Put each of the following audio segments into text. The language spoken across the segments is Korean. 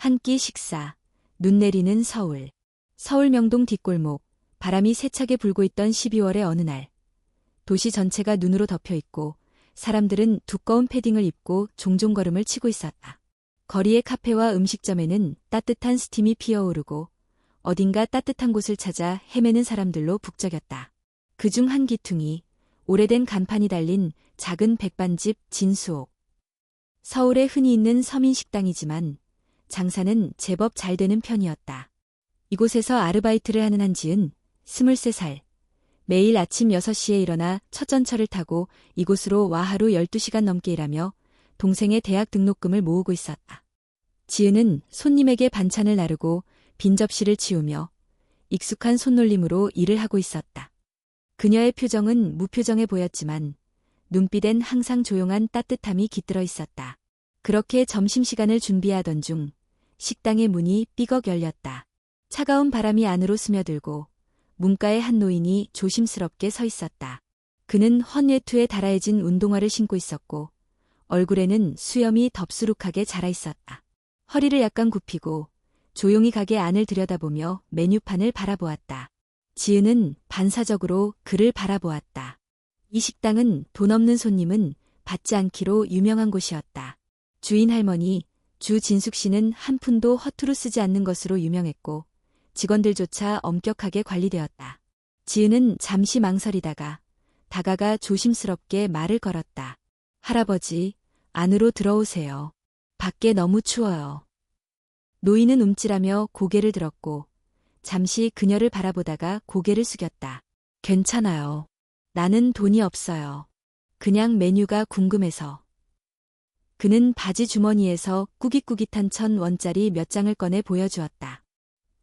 한 끼 식사, 눈 내리는 서울. 서울 명동 뒷골목, 바람이 세차게 불고 있던 12월의 어느 날. 도시 전체가 눈으로 덮여 있고 사람들은 두꺼운 패딩을 입고 종종 걸음을 치고 있었다. 거리의 카페와 음식점에는 따뜻한 스팀이 피어오르고 어딘가 따뜻한 곳을 찾아 헤매는 사람들로 북적였다. 그중 한 기퉁이 오래된 간판이 달린 작은 백반집 진수옥. 서울에 흔히 있는 서민식당이지만 장사는 제법 잘 되는 편이었다. 이곳에서 아르바이트를 하는 한지은 23살. 매일 아침 6시에 일어나 첫 전철을 타고 이곳으로 와 하루 12시간 넘게 일하며 동생의 대학 등록금을 모으고 있었다. 지은은 손님에게 반찬을 나르고 빈 접시를 치우며 익숙한 손놀림으로 일을 하고 있었다. 그녀의 표정은 무표정해 보였지만 눈빛엔 항상 조용한 따뜻함이 깃들어 있었다. 그렇게 점심시간을 준비하던 중 식당의 문이 삐걱 열렸다. 차가운 바람이 안으로 스며들고 문가에 한 노인이 조심스럽게 서 있었다. 그는 헌외투에 달아해진 운동화를 신고 있었고 얼굴에는 수염이 덥수룩하게 자라 있었다. 허리를 약간 굽히고 조용히 가게 안을 들여다보며 메뉴판을 바라보았다. 지은은 반사적으로 그를 바라보았다. 이 식당은 돈 없는 손님은 받지 않기로 유명한 곳이었다. 주인 할머니 주진숙 씨는 한 푼도 허투루 쓰지 않는 것으로 유명했고 직원들조차 엄격하게 관리되었다. 지은은 잠시 망설이다가 다가가 조심스럽게 말을 걸었다. 할아버지, 안으로 들어오세요. 밖에 너무 추워요. 노인은 움찔하며 고개를 들었고 잠시 그녀를 바라보다가 고개를 숙였다. 괜찮아요. 나는 돈이 없어요. 그냥 메뉴가 궁금해서. 그는 바지 주머니에서 꾸깃꾸깃한 1,000원짜리 몇 장을 꺼내 보여주었다.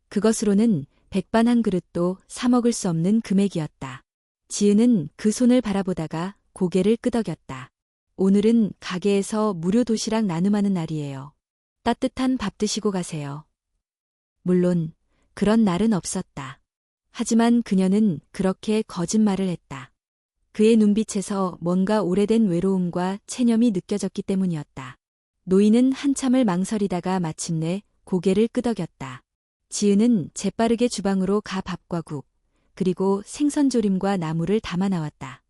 그것으로는 백반 한 그릇도 사 먹을 수 없는 금액이었다. 지은은 그 손을 바라보다가 고개를 끄덕였다. 오늘은 가게에서 무료 도시락 나눔하는 날이에요. 따뜻한 밥 드시고 가세요. 물론 그런 날은 없었다. 하지만 그녀는 그렇게 거짓말을 했다. 그의 눈빛에서 뭔가 오래된 외로움과 체념이 느껴졌기 때문이었다. 노인은 한참을 망설이다가 마침내 고개를 끄덕였다. 지은은 재빠르게 주방으로 가 밥과 국, 그리고 생선조림과 나물을 담아 나왔다.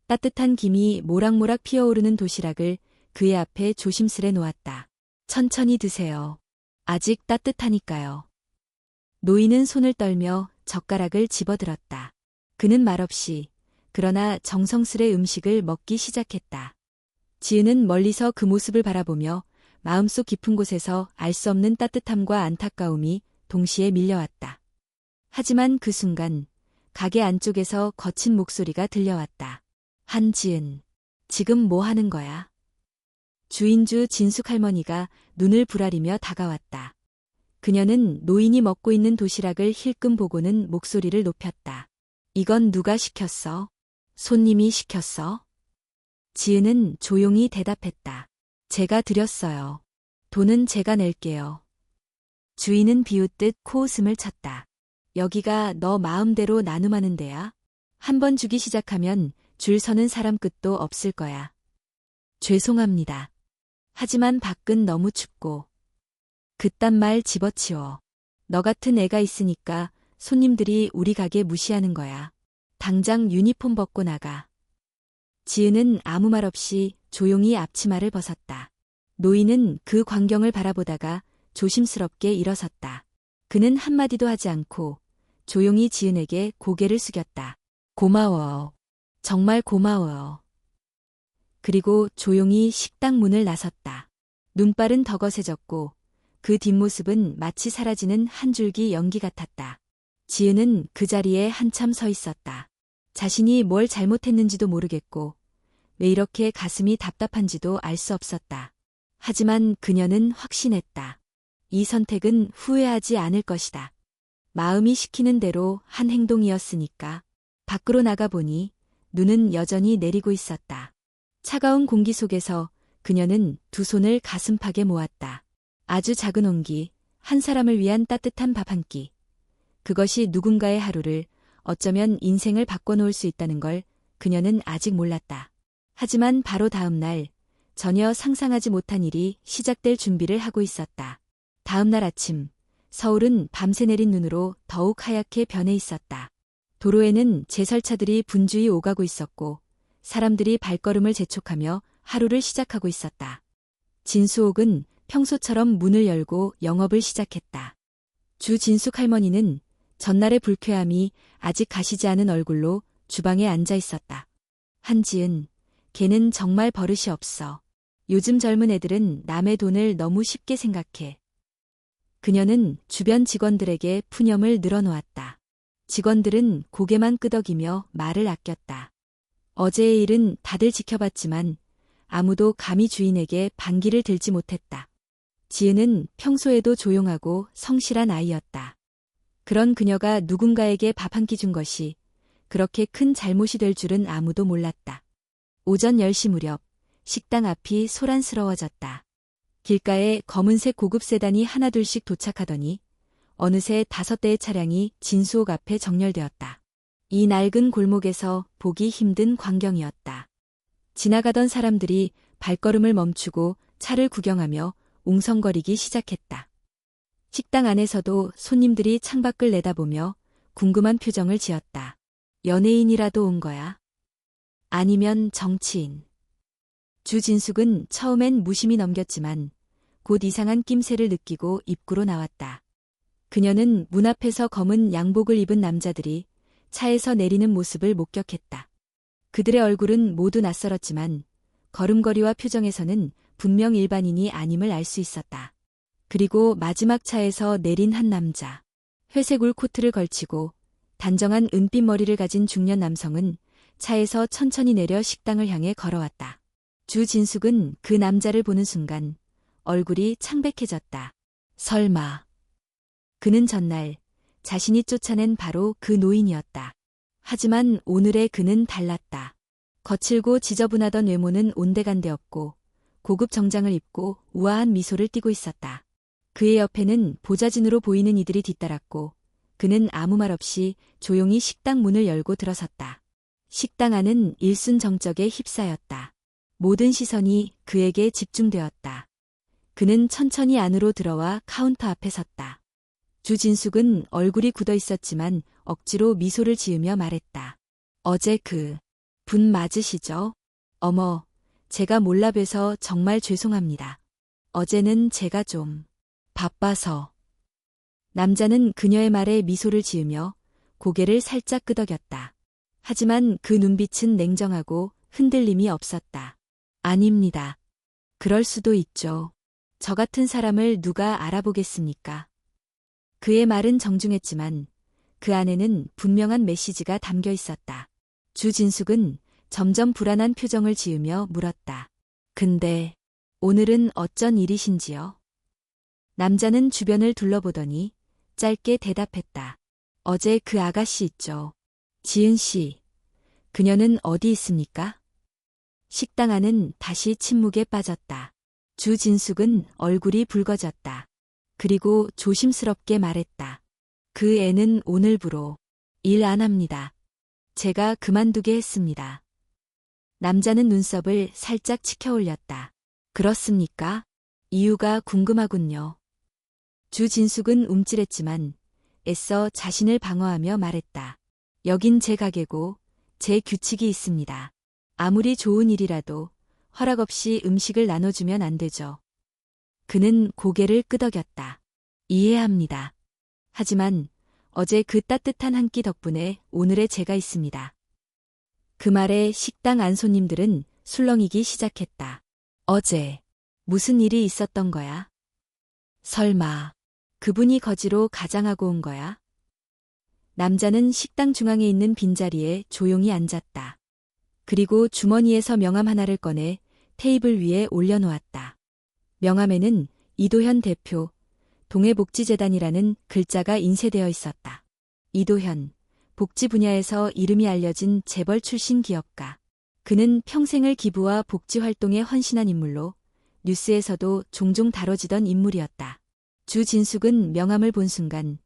따뜻한 김이 모락모락 피어오르는 도시락을 그의 앞에 조심스레 놓았다. 천천히 드세요. 아직 따뜻하니까요. 노인은 손을 떨며 젓가락을 집어들었다. 그는 말없이 그러나 정성스레 음식을 먹기 시작했다. 지은은 멀리서 그 모습을 바라보며 마음속 깊은 곳에서 알 수 없는 따뜻함과 안타까움이 동시에 밀려왔다. 하지만 그 순간 가게 안쪽에서 거친 목소리가 들려왔다. 한지은, 지금 뭐 하는 거야? 주인주 진숙 할머니가 눈을 부라리며 다가왔다. 그녀는 노인이 먹고 있는 도시락을 힐끔 보고는 목소리를 높였다. 이건 누가 시켰어? 손님이 시켰어? 지은은 조용히 대답했다. 제가 드렸어요. 돈은 제가 낼게요. 주인은 비웃듯 코웃음을 쳤다. 여기가 너 마음대로 나눔하는 데야? 한 번 주기 시작하면 줄 서는 사람 끝도 없을 거야. 죄송합니다. 하지만 밖은 너무 춥고. 그딴 말 집어치워. 너 같은 애가 있으니까 손님들이 우리 가게 무시하는 거야. 당장 유니폼 벗고 나가. 지은은 아무 말 없이 조용히 앞치마를 벗었다. 노인은 그 광경을 바라보다가 조심스럽게 일어섰다. 그는 한마디도 하지 않고 조용히 지은에게 고개를 숙였다. 고마워요. 정말 고마워요. 그리고 조용히 식당 문을 나섰다. 눈발은 더 거세졌고 그 뒷모습은 마치 사라지는 한 줄기 연기 같았다. 지은은 그 자리에 한참 서 있었다. 자신이 뭘 잘못했는지도 모르겠고 왜 이렇게 가슴이 답답한지도 알 수 없었다. 하지만 그녀는 확신했다. 이 선택은 후회하지 않을 것이다. 마음이 시키는 대로 한 행동이었으니까. 밖으로 나가보니 눈은 여전히 내리고 있었다. 차가운 공기 속에서 그녀는 두 손을 가슴팍에 모았다. 아주 작은 온기, 한 사람을 위한 따뜻한 밥 한 끼. 그것이 누군가의 하루를, 어쩌면 인생을 바꿔놓을 수 있다는 걸 그녀는 아직 몰랐다. 하지만 바로 다음 날 전혀 상상하지 못한 일이 시작될 준비를 하고 있었다. 다음 날 아침, 서울은 밤새 내린 눈으로 더욱 하얗게 변해 있었다. 도로에는 제설차들이 분주히 오가고 있었고 사람들이 발걸음을 재촉하며 하루를 시작하고 있었다. 진수옥은 평소처럼 문을 열고 영업을 시작했다. 주진숙 할머니는 전날의 불쾌함이 아직 가시지 않은 얼굴로 주방에 앉아 있었다. 한지은, 걔는 정말 버릇이 없어. 요즘 젊은 애들은 남의 돈을 너무 쉽게 생각해. 그녀는 주변 직원들에게 푸념을 늘어놓았다. 직원들은 고개만 끄덕이며 말을 아꼈다. 어제의 일은 다들 지켜봤지만 아무도 감히 주인에게 반기를 들지 못했다. 지은은 평소에도 조용하고 성실한 아이였다. 그런 그녀가 누군가에게 밥 한 끼 준 것이 그렇게 큰 잘못이 될 줄은 아무도 몰랐다. 오전 10시 무렵 식당 앞이 소란스러워졌다. 길가에 검은색 고급 세단이 하나둘씩 도착하더니 어느새 5대의 차량이 진수옥 앞에 정렬되었다. 이 낡은 골목에서 보기 힘든 광경이었다. 지나가던 사람들이 발걸음을 멈추고 차를 구경하며 웅성거리기 시작했다. 식당 안에서도 손님들이 창밖을 내다보며 궁금한 표정을 지었다. 연예인이라도 온 거야? 아니면 정치인? 주진숙은 처음엔 무심히 넘겼지만 곧 이상한 낌새를 느끼고 입구로 나왔다. 그녀는 문 앞에서 검은 양복을 입은 남자들이 차에서 내리는 모습을 목격했다. 그들의 얼굴은 모두 낯설었지만 걸음걸이와 표정에서는 분명 일반인이 아님을 알 수 있었다. 그리고 마지막 차에서 내린 한 남자. 회색 울 코트를 걸치고 단정한 은빛 머리를 가진 중년 남성은 차에서 천천히 내려 식당을 향해 걸어왔다. 주진숙은 그 남자를 보는 순간 얼굴이 창백해졌다. 설마. 그는 전날 자신이 쫓아낸 바로 그 노인이었다. 하지만 오늘의 그는 달랐다. 거칠고 지저분하던 외모는 온데간데 없고 고급 정장을 입고 우아한 미소를 띠고 있었다. 그의 옆에는 보좌진으로 보이는 이들이 뒤따랐고 그는 아무 말 없이 조용히 식당 문을 열고 들어섰다. 식당 안은 일순정적에 휩싸였다. 모든 시선이 그에게 집중되었다. 그는 천천히 안으로 들어와 카운터 앞에 섰다. 주진숙은 얼굴이 굳어 있었지만 억지로 미소를 지으며 말했다. 어제 그 분 맞으시죠? 어머, 제가 몰라 뵈서 정말 죄송합니다. 어제는 제가 좀 바빠서. 남자는 그녀의 말에 미소를 지으며 고개를 살짝 끄덕였다. 하지만 그 눈빛은 냉정하고 흔들림이 없었다. 아닙니다. 그럴 수도 있죠. 저 같은 사람을 누가 알아보겠습니까? 그의 말은 정중했지만 그 안에는 분명한 메시지가 담겨 있었다. 주진숙은 점점 불안한 표정을 지으며 물었다. 근데 오늘은 어쩐 일이신지요? 남자는 주변을 둘러보더니 짧게 대답했다. 어제 그 아가씨 있죠. 지은 씨. 그녀는 어디 있습니까? 식당 안은 다시 침묵에 빠졌다. 주진숙은 얼굴이 붉어졌다. 그리고 조심스럽게 말했다. 그 애는 오늘부로 일 안 합니다. 제가 그만두게 했습니다. 남자는 눈썹을 살짝 치켜 올렸다. 그렇습니까? 이유가 궁금하군요. 주진숙은 움찔했지만 애써 자신을 방어하며 말했다. 여긴 제 가게고 제 규칙이 있습니다. 아무리 좋은 일이라도 허락 없이 음식을 나눠주면 안 되죠. 그는 고개를 끄덕였다. 이해합니다. 하지만 어제 그 따뜻한 한 끼 덕분에 오늘의 제가 있습니다. 그 말에 식당 안 손님들은 술렁이기 시작했다. 어제 무슨 일이 있었던 거야? 설마 그분이 거지로 가장하고 온 거야? 남자는 식당 중앙에 있는 빈자리에 조용히 앉았다. 그리고 주머니에서 명함 하나를 꺼내 테이블 위에 올려놓았다. 명함에는 이도현 대표, 동해복지재단이라는 글자가 인쇄되어 있었다. 이도현, 복지 분야에서 이름이 알려진 재벌 출신 기업가. 그는 평생을 기부와 복지 활동에 헌신한 인물로 뉴스에서도 종종 다뤄지던 인물이었다. 주진숙은 명함을 본 순간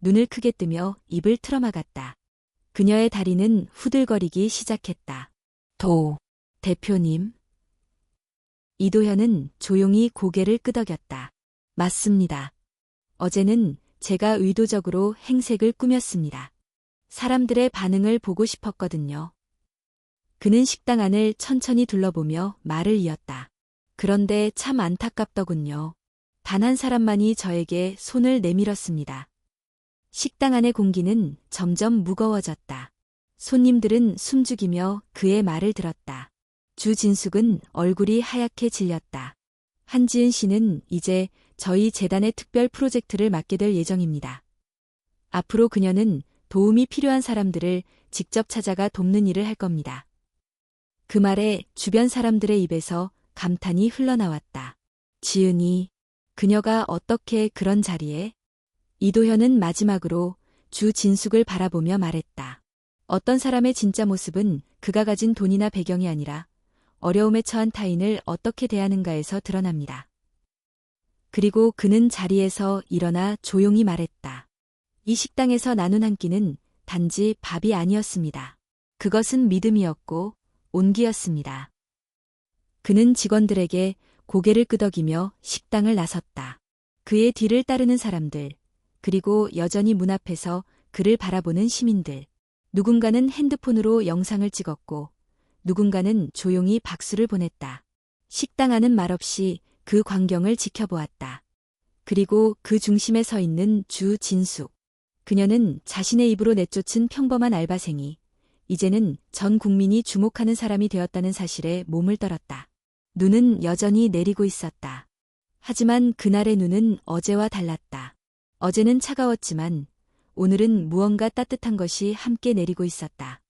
눈을 크게 뜨며 입을 틀어막았다. 그녀의 다리는 후들거리기 시작했다. 대표님. 이도현은 조용히 고개를 끄덕였다. 맞습니다. 어제는 제가 의도적으로 행색을 꾸몄습니다. 사람들의 반응을 보고 싶었거든요. 그는 식당 안을 천천히 둘러보며 말을 이었다. 그런데 참 안타깝더군요. 단 한 사람만이 저에게 손을 내밀었습니다. 식당 안의 공기는 점점 무거워졌다. 손님들은 숨죽이며 그의 말을 들었다. 주진숙은 얼굴이 하얗게 질렸다. 한지은 씨는 이제 저희 재단의 특별 프로젝트를 맡게 될 예정입니다. 앞으로 그녀는 도움이 필요한 사람들을 직접 찾아가 돕는 일을 할 겁니다. 그 말에 주변 사람들의 입에서 감탄이 흘러나왔다. 지은이, 그녀가 어떻게 그런 자리에? 이도현은 마지막으로 주진숙을 바라보며 말했다. 어떤 사람의 진짜 모습은 그가 가진 돈이나 배경이 아니라 어려움에 처한 타인을 어떻게 대하는가에서 드러납니다. 그리고 그는 자리에서 일어나 조용히 말했다. 이 식당에서 나눈 한 끼는 단지 밥이 아니었습니다. 그것은 믿음이었고 온기였습니다. 그는 직원들에게 고개를 끄덕이며 식당을 나섰다. 그의 뒤를 따르는 사람들, 그리고 여전히 문 앞에서 그를 바라보는 시민들. 누군가는 핸드폰으로 영상을 찍었고 누군가는 조용히 박수를 보냈다. 식당 안은 말없이 그 광경을 지켜보았다. 그리고 그 중심에 서 있는 주진숙. 그녀는 자신의 입으로 내쫓은 평범한 알바생이 이제는 전 국민이 주목하는 사람이 되었다는 사실에 몸을 떨었다. 눈은 여전히 내리고 있었다. 하지만 그날의 눈은 어제와 달랐다. 어제는 차가웠지만 오늘은 무언가 따뜻한 것이 함께 내리고 있었다.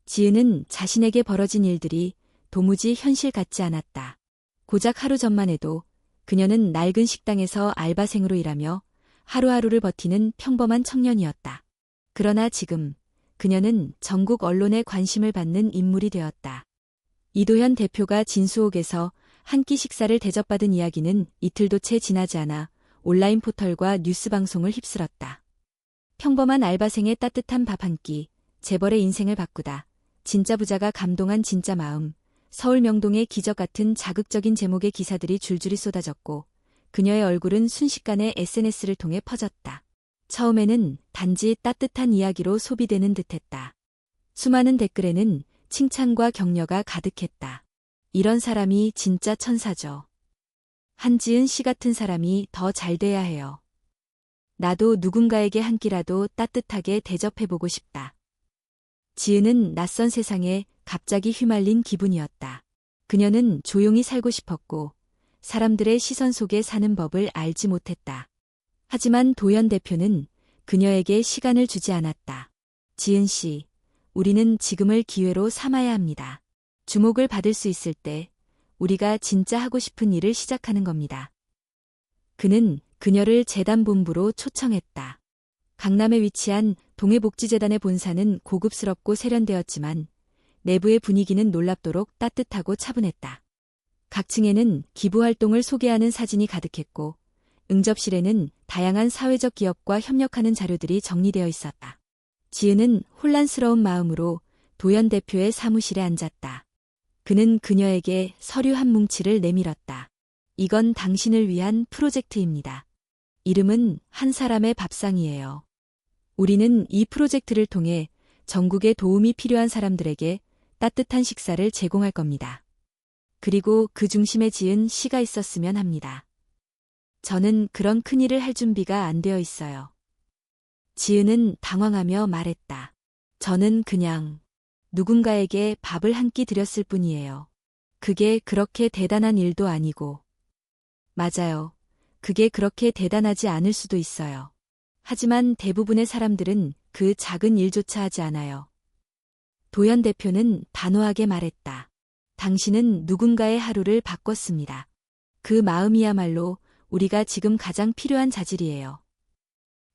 지은은 자신에게 벌어진 일들이 도무지 현실 같지 않았다. 고작 하루 전만 해도 그녀는 낡은 식당에서 알바생으로 일하며 하루하루를 버티는 평범한 청년이었다. 그러나 지금 그녀는 전국 언론의 관심을 받는 인물이 되었다. 이도현 대표가 진수옥에서 한 끼 식사를 대접받은 이야기는 이틀도 채 지나지 않아 온라인 포털과 뉴스 방송을 휩쓸었다. 평범한 알바생의 따뜻한 밥 한 끼, 재벌의 인생을 바꾸다. 진짜 부자가 감동한 진짜 마음. 서울 명동의 기적 같은 자극적인 제목의 기사들이 줄줄이 쏟아졌고 그녀의 얼굴은 순식간에 SNS를 통해 퍼졌다. 처음에는 단지 따뜻한 이야기로 소비되는 듯했다. 수많은 댓글에는 칭찬과 격려가 가득했다. 이런 사람이 진짜 천사죠. 한지은 씨 같은 사람이 더 잘 돼야 해요. 나도 누군가에게 한 끼라도 따뜻하게 대접해보고 싶다. 지은은 낯선 세상에 갑자기 휘말린 기분이었다. 그녀는 조용히 살고 싶었고 사람들의 시선 속에 사는 법을 알지 못했다. 하지만 도현 대표는 그녀에게 시간을 주지 않았다. 지은 씨, 우리는 지금을 기회로 삼아야 합니다. 주목을 받을 수 있을 때 우리가 진짜 하고 싶은 일을 시작하는 겁니다. 그는 그녀를 재단 본부로 초청했다. 강남에 위치한 동해복지재단의 본사는 고급스럽고 세련되었지만 내부의 분위기는 놀랍도록 따뜻하고 차분했다. 각 층에는 기부활동을 소개하는 사진이 가득했고 응접실에는 다양한 사회적 기업과 협력하는 자료들이 정리되어 있었다. 지은은 혼란스러운 마음으로 도현 대표의 사무실에 앉았다. 그는 그녀에게 서류 한 뭉치를 내밀었다. 이건 당신을 위한 프로젝트입니다. 이름은 한 사람의 밥상이에요. 우리는 이 프로젝트를 통해 전국에 도움이 필요한 사람들에게 따뜻한 식사를 제공할 겁니다. 그리고 그 중심에 지은 씨가 있었으면 합니다. 저는 그런 큰일을 할 준비가 안 되어 있어요. 지은은 당황하며 말했다. 저는 그냥 누군가에게 밥을 한 끼 드렸을 뿐이에요. 그게 그렇게 대단한 일도 아니고. 맞아요. 그게 그렇게 대단하지 않을 수도 있어요. 하지만 대부분의 사람들은 그 작은 일조차 하지 않아요. 도현 대표는 단호하게 말했다. 당신은 누군가의 하루를 바꿨습니다. 그 마음이야말로 우리가 지금 가장 필요한 자질이에요.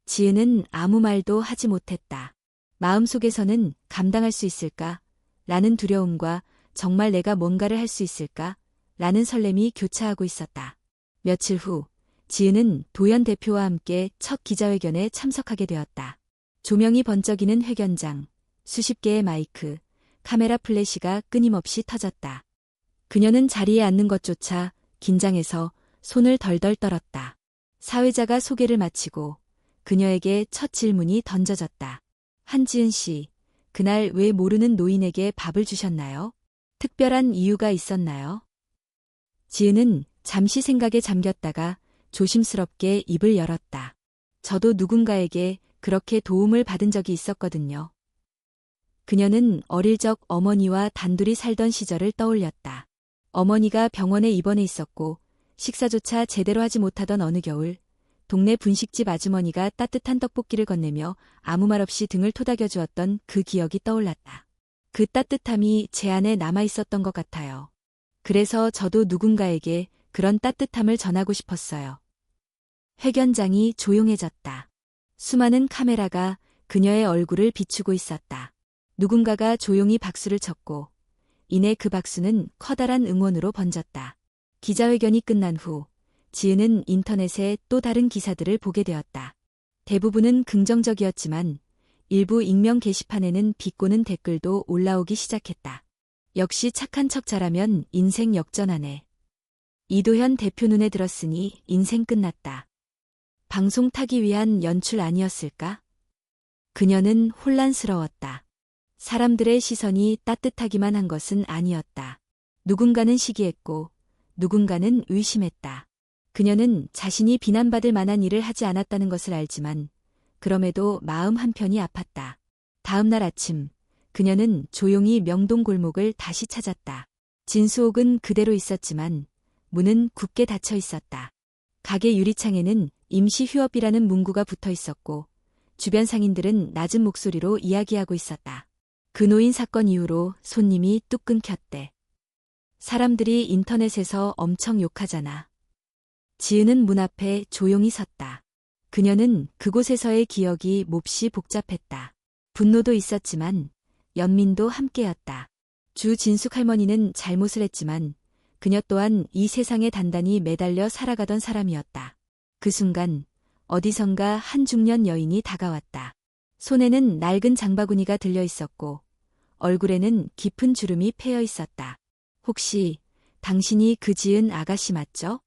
지은은 아무 말도 하지 못했다. 마음속에서는 감당할 수 있을까? 라는 두려움과 정말 내가 뭔가를 할 수 있을까? 라는 설렘이 교차하고 있었다. 며칠 후, 지은은 도현 대표와 함께 첫 기자회견에 참석하게 되었다. 조명이 번쩍이는 회견장, 수십 개의 마이크, 카메라 플래시가 끊임없이 터졌다. 그녀는 자리에 앉는 것조차 긴장해서 손을 덜덜 떨었다. 사회자가 소개를 마치고 그녀에게 첫 질문이 던져졌다. 한지은 씨, 그날 왜 모르는 노인에게 밥을 주셨나요? 특별한 이유가 있었나요? 지은은 잠시 생각에 잠겼다가 조심스럽게 입을 열었다. 저도 누군가에게 그렇게 도움을 받은 적이 있었거든요. 그녀는 어릴 적 어머니와 단둘이 살던 시절을 떠올렸다. 어머니가 병원에 입원해 있었고 식사조차 제대로 하지 못하던 어느 겨울, 동네 분식집 아주머니가 따뜻한 떡볶이를 건네며 아무 말 없이 등을 토닥여 주었던 그 기억이 떠올랐다. 그 따뜻함이 제 안에 남아 있었던 것 같아요. 그래서 저도 누군가에게 그런 따뜻함을 전하고 싶었어요. 회견장이 조용해졌다. 수많은 카메라가 그녀의 얼굴을 비추고 있었다. 누군가가 조용히 박수를 쳤고 이내 그 박수는 커다란 응원으로 번졌다. 기자회견이 끝난 후 지은은 인터넷에 또 다른 기사들을 보게 되었다. 대부분은 긍정적이었지만 일부 익명 게시판에는 비꼬는 댓글도 올라오기 시작했다. 역시 착한 척 잘하면 인생 역전하네. 이도현 대표 눈에 들었으니 인생 끝났다. 방송 타기 위한 연출 아니었을까? 그녀는 혼란스러웠다. 사람들의 시선이 따뜻하기만 한 것은 아니었다. 누군가는 시기했고 누군가는 의심했다. 그녀는 자신이 비난받을 만한 일을 하지 않았다는 것을 알지만 그럼에도 마음 한편이 아팠다. 다음 날 아침 그녀는 조용히 명동 골목을 다시 찾았다. 진수옥은 그대로 있었지만 문은 굳게 닫혀 있었다. 가게 유리창에는 임시 휴업이라는 문구가 붙어 있었고 주변 상인들은 낮은 목소리로 이야기하고 있었다. 근호인 사건 이후로 손님이 뚝 끊겼대. 사람들이 인터넷에서 엄청 욕하잖아. 지은은 문 앞에 조용히 섰다. 그녀는 그곳에서의 기억이 몹시 복잡했다. 분노도 있었지만 연민도 함께였다. 주 진숙 할머니는 잘못을 했지만 그녀 또한 이 세상에 단단히 매달려 살아가던 사람이었다. 그 순간 어디선가 한 중년 여인이 다가왔다. 손에는 낡은 장바구니가 들려 있었고 얼굴에는 깊은 주름이 패여 있었다. 혹시 당신이 그 지은 아가씨 맞죠?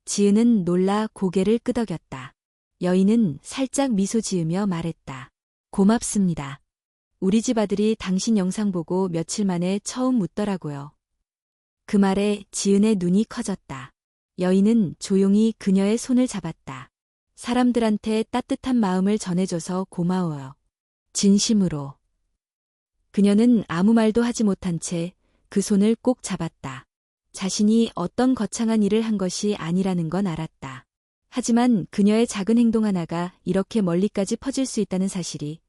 지은은 놀라 고개를 끄덕였다. 여인은 살짝 미소 지으며 말했다. 고맙습니다. 우리 집 아들이 당신 영상 보고 며칠 만에 처음 묻더라고요. 그 말에 지은의 눈이 커졌다. 여인은 조용히 그녀의 손을 잡았다. 사람들한테 따뜻한 마음을 전해줘서 고마워요. 진심으로. 그녀는 아무 말도 하지 못한 채 그 손을 꼭 잡았다. 자신이 어떤 거창한 일을 한 것이 아니라는 건 알았다. 하지만 그녀의 작은 행동 하나가 이렇게 멀리까지 퍼질 수 있다는 사실이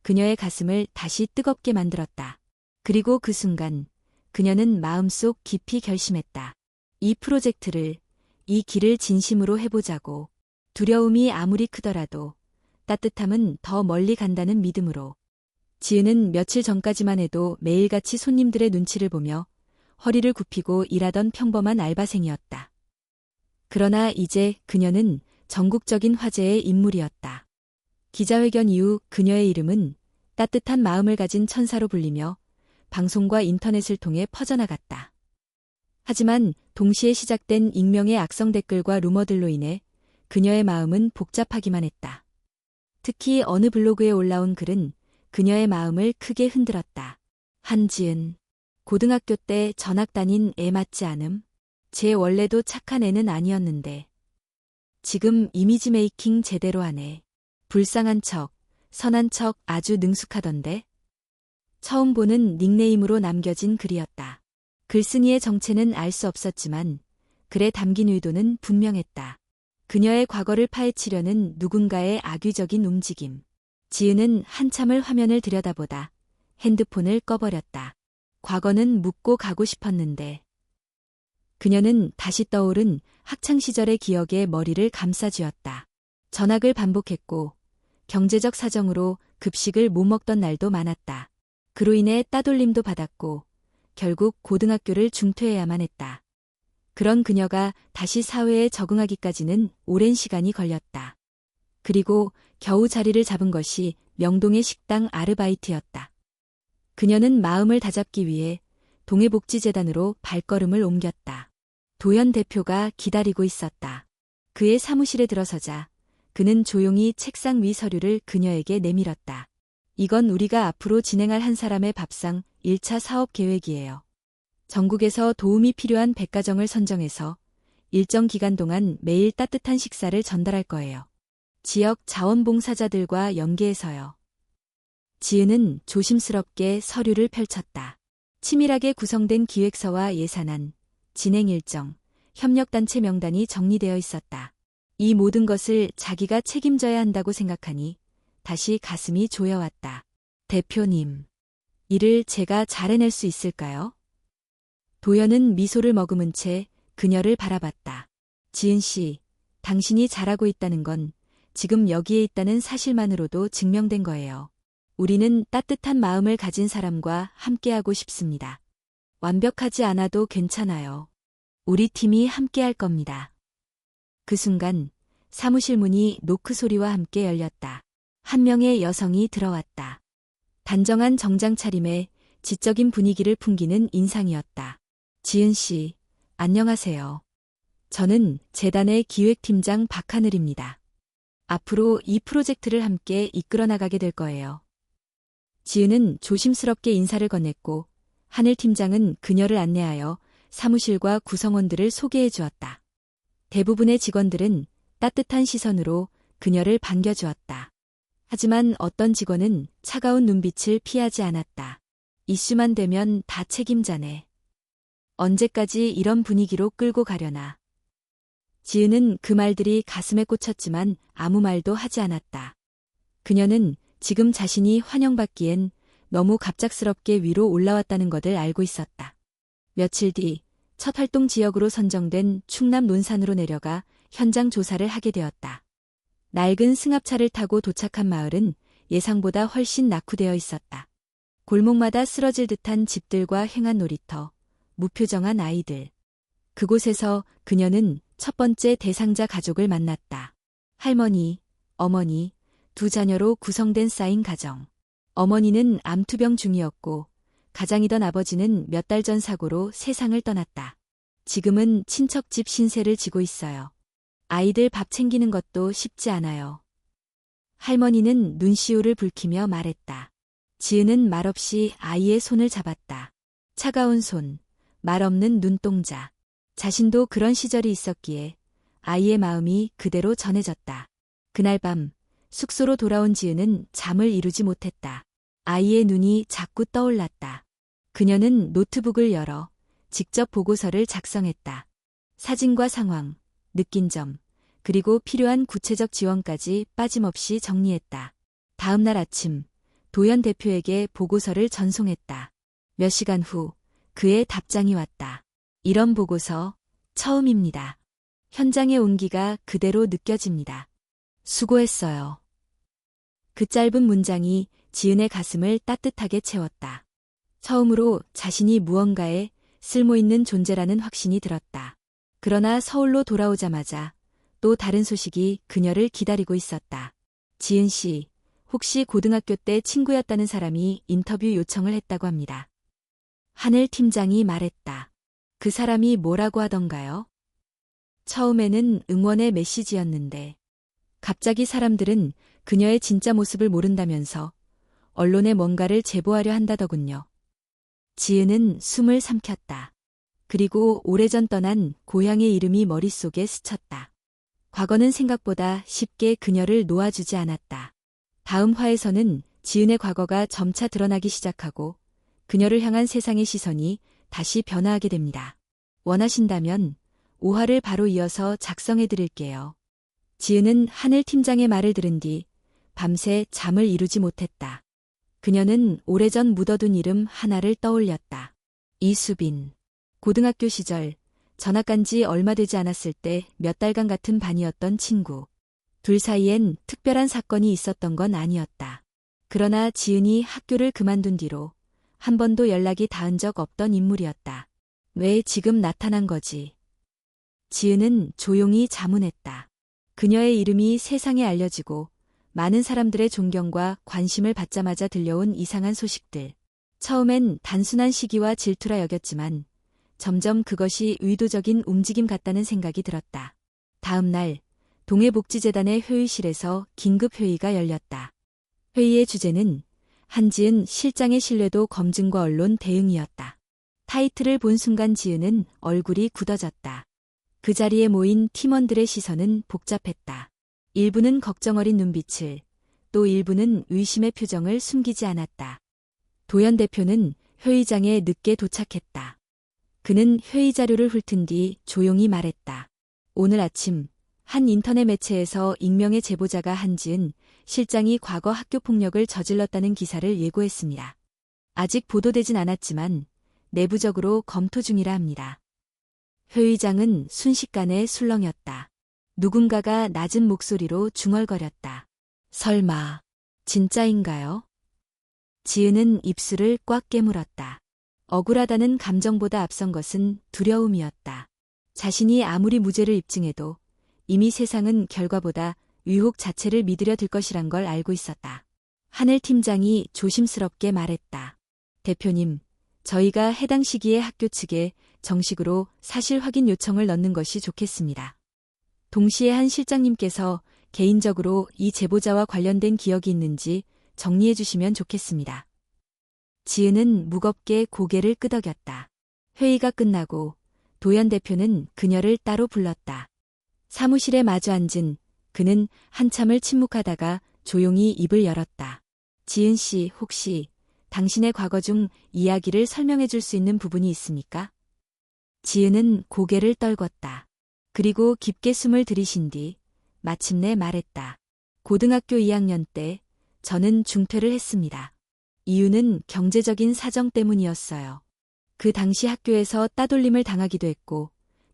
그녀의 가슴을 다시 뜨겁게 만들었다. 그리고 그 순간 그녀는 마음속 깊이 결심했다. 이 프로젝트를, 이 길을 진심으로 해보자고. 두려움이 아무리 크더라도 따뜻함은 더 멀리 간다는 믿음으로. 지은은 며칠 전까지만 해도 매일같이 손님들의 눈치를 보며 허리를 굽히고 일하던 평범한 알바생이었다. 그러나 이제 그녀는 전국적인 화제의 인물이었다. 기자회견 이후 그녀의 이름은 따뜻한 마음을 가진 천사로 불리며 방송과 인터넷을 통해 퍼져나갔다. 하지만 동시에 시작된 익명의 악성 댓글과 루머들로 인해 그녀의 마음은 복잡하기만 했다. 특히 어느 블로그에 올라온 글은 그녀의 마음을 크게 흔들었다. 한지은, 고등학교 때 전학 다닌 애 맞지 않음? 쟤 원래도 착한 애는 아니었는데. 지금 이미지 메이킹 제대로 하네. 불쌍한 척, 선한 척 아주 능숙하던데? 처음 보는 닉네임으로 남겨진 글이었다. 글쓴이의 정체는 알 수 없었지만 글에 담긴 의도는 분명했다. 그녀의 과거를 파헤치려는 누군가의 악의적인 움직임. 지은은 한참을 화면을 들여다보다 핸드폰을 꺼버렸다. 과거는 묻고 가고 싶었는데. 그녀는 다시 떠오른 학창시절의 기억에 머리를 감싸쥐었다. 전학을 반복했고 경제적 사정으로 급식을 못 먹던 날도 많았다. 그로 인해 따돌림도 받았고 결국 고등학교를 중퇴해야만 했다. 그런 그녀가 다시 사회에 적응하기까지는 오랜 시간이 걸렸다. 그리고 겨우 자리를 잡은 것이 명동의 식당 아르바이트였다. 그녀는 마음을 다잡기 위해 동해복지재단으로 발걸음을 옮겼다. 도현 대표가 기다리고 있었다. 그의 사무실에 들어서자 그는 조용히 책상 위 서류를 그녀에게 내밀었다. 이건 우리가 앞으로 진행할 한 사람의 밥상 1차 사업 계획이에요. 전국에서 도움이 필요한 100가정을 선정해서 일정 기간 동안 매일 따뜻한 식사를 전달할 거예요. 지역 자원봉사자들과 연계해서요. 지은은 조심스럽게 서류를 펼쳤다. 치밀하게 구성된 기획서와 예산안, 진행 일정, 협력단체 명단이 정리되어 있었다. 이 모든 것을 자기가 책임져야 한다고 생각하니 다시 가슴이 조여왔다. 대표님, 일을 제가 잘 해낼 수 있을까요? 도연은 미소를 머금은 채 그녀를 바라봤다. 지은 씨, 당신이 잘하고 있다는 건 지금 여기에 있다는 사실만으로도 증명된 거예요. 우리는 따뜻한 마음을 가진 사람과 함께하고 싶습니다. 완벽하지 않아도 괜찮아요. 우리 팀이 함께할 겁니다. 그 순간 사무실 문이 노크 소리와 함께 열렸다. 한 명의 여성이 들어왔다. 단정한 정장 차림에 지적인 분위기를 풍기는 인상이었다. 지은 씨, 안녕하세요. 저는 재단의 기획팀장 박하늘입니다. 앞으로 이 프로젝트를 함께 이끌어 나가게 될 거예요. 지은은 조심스럽게 인사를 건넸고 하늘 팀장은 그녀를 안내하여 사무실과 구성원들을 소개해 주었다. 대부분의 직원들은 따뜻한 시선으로 그녀를 반겨주었다. 하지만 어떤 직원은 차가운 눈빛을 피하지 않았다. 이슈만 되면 다 책임자네. 언제까지 이런 분위기로 끌고 가려나. 지은은 그 말들이 가슴에 꽂혔지만 아무 말도 하지 않았다. 그녀는 지금 자신이 환영받기엔 너무 갑작스럽게 위로 올라왔다는 것을 알고 있었다. 며칠 뒤 첫 활동 지역으로 선정된 충남 논산으로 내려가 현장 조사를 하게 되었다. 낡은 승합차를 타고 도착한 마을은 예상보다 훨씬 낙후되어 있었다. 골목마다 쓰러질 듯한 집들과 횡한 놀이터, 무표정한 아이들. 그곳에서 그녀는 첫 번째 대상자 가족을 만났다. 할머니, 어머니, 두 자녀로 구성된 쌓인 가정. 어머니는 암투병 중이었고 가장이던 아버지는 몇 달 전 사고로 세상을 떠났다. 지금은 친척집 신세를 지고 있어요. 아이들 밥 챙기는 것도 쉽지 않아요. 할머니는 눈시울을 붉히며 말했다. 지은은 말없이 아이의 손을 잡았다. 차가운 손, 말 없는 눈동자. 자신도 그런 시절이 있었기에 아이의 마음이 그대로 전해졌다. 그날 밤 숙소로 돌아온 지은은 잠을 이루지 못했다. 아이의 눈이 자꾸 떠올랐다. 그녀는 노트북을 열어 직접 보고서를 작성했다. 사진과 상황, 느낀 점, 그리고 필요한 구체적 지원까지 빠짐없이 정리했다. 다음 날 아침, 도연 대표에게 보고서를 전송했다. 몇 시간 후 그의 답장이 왔다. 이런 보고서 처음입니다. 현장의 온기가 그대로 느껴집니다. 수고했어요. 그 짧은 문장이 지은의 가슴을 따뜻하게 채웠다. 처음으로 자신이 무언가에 쓸모있는 존재라는 확신이 들었다. 그러나 서울로 돌아오자마자 또 다른 소식이 그녀를 기다리고 있었다. 지은 씨, 혹시 고등학교 때 친구였다는 사람이 인터뷰 요청을 했다고 합니다. 하늘 팀장이 말했다. 그 사람이 뭐라고 하던가요? 처음에는 응원의 메시지였는데 갑자기 사람들은 그녀의 진짜 모습을 모른다면서 언론에 뭔가를 제보하려 한다더군요. 지은은 숨을 삼켰다. 그리고 오래전 떠난 고향의 이름이 머릿속에 스쳤다. 과거는 생각보다 쉽게 그녀를 놓아주지 않았다. 다음 화에서는 지은의 과거가 점차 드러나기 시작하고 그녀를 향한 세상의 시선이 다시 변화하게 됩니다. 원하신다면 5화를 바로 이어서 작성해 드릴게요. 지은은 하늘 팀장의 말을 들은 뒤 밤새 잠을 이루지 못했다. 그녀는 오래전 묻어둔 이름 하나를 떠올렸다. 이수빈. 고등학교 시절 전학 간 지 얼마 되지 않았을 때 몇 달간 같은 반이었던 친구. 둘 사이엔 특별한 사건이 있었던 건 아니었다. 그러나 지은이 학교를 그만둔 뒤로 한 번도 연락이 닿은 적 없던 인물이었다. 왜 지금 나타난 거지? 지은은 조용히 자문했다. 그녀의 이름이 세상에 알려지고 많은 사람들의 존경과 관심을 받자마자 들려온 이상한 소식들. 처음엔 단순한 시기와 질투라 여겼지만 점점 그것이 의도적인 움직임 같다는 생각이 들었다. 다음 날 동해복지재단의 회의실에서 긴급 회의가 열렸다. 회의의 주제는 한지은 실장의 신뢰도 검증과 언론 대응이었다. 타이틀을 본 순간 지은은 얼굴이 굳어졌다. 그 자리에 모인 팀원들의 시선은 복잡했다. 일부는 걱정 어린 눈빛을, 또 일부는 의심의 표정을 숨기지 않았다. 도현 대표는 회의장에 늦게 도착했다. 그는 회의 자료를 훑은 뒤 조용히 말했다. 오늘 아침 한 인터넷 매체에서 익명의 제보자가 한지은 실장이 과거 학교폭력을 저질렀다는 기사를 예고했습니다. 아직 보도되진 않았지만 내부적으로 검토 중이라 합니다. 회의장은 순식간에 술렁였다. 누군가가 낮은 목소리로 중얼거렸다. 설마 진짜인가요? 지은은 입술을 꽉 깨물었다. 억울하다는 감정보다 앞선 것은 두려움이었다. 자신이 아무리 무죄를 입증해도 이미 세상은 결과보다 의혹 자체를 믿으려 들 것이란 걸 알고 있었다. 하늘 팀장이 조심스럽게 말했다. 대표님, 저희가 해당 시기에 학교 측에 정식으로 사실 확인 요청을 넣는 것이 좋겠습니다. 동시에 한 실장님께서 개인적으로 이 제보자와 관련된 기억이 있는지 정리해 주시면 좋겠습니다. 지은은 무겁게 고개를 끄덕였다. 회의가 끝나고 도현 대표는 그녀를 따로 불렀다. 사무실에 마주 앉은 그는 한참을 침묵하다가 조용히 입을 열었다. 지은 씨, 혹시 당신의 과거 중 이야기를 설명해 줄 수 있는 부분이 있습니까? 지은은 고개를 떨궜다. 그리고 깊게 숨을 들이쉰 뒤 마침내 말했다. 고등학교 2학년 때 저는 중퇴를 했습니다. 이유는 경제적인 사정 때문이었어요. 그 당시 학교에서 따돌림을 당하기도 했고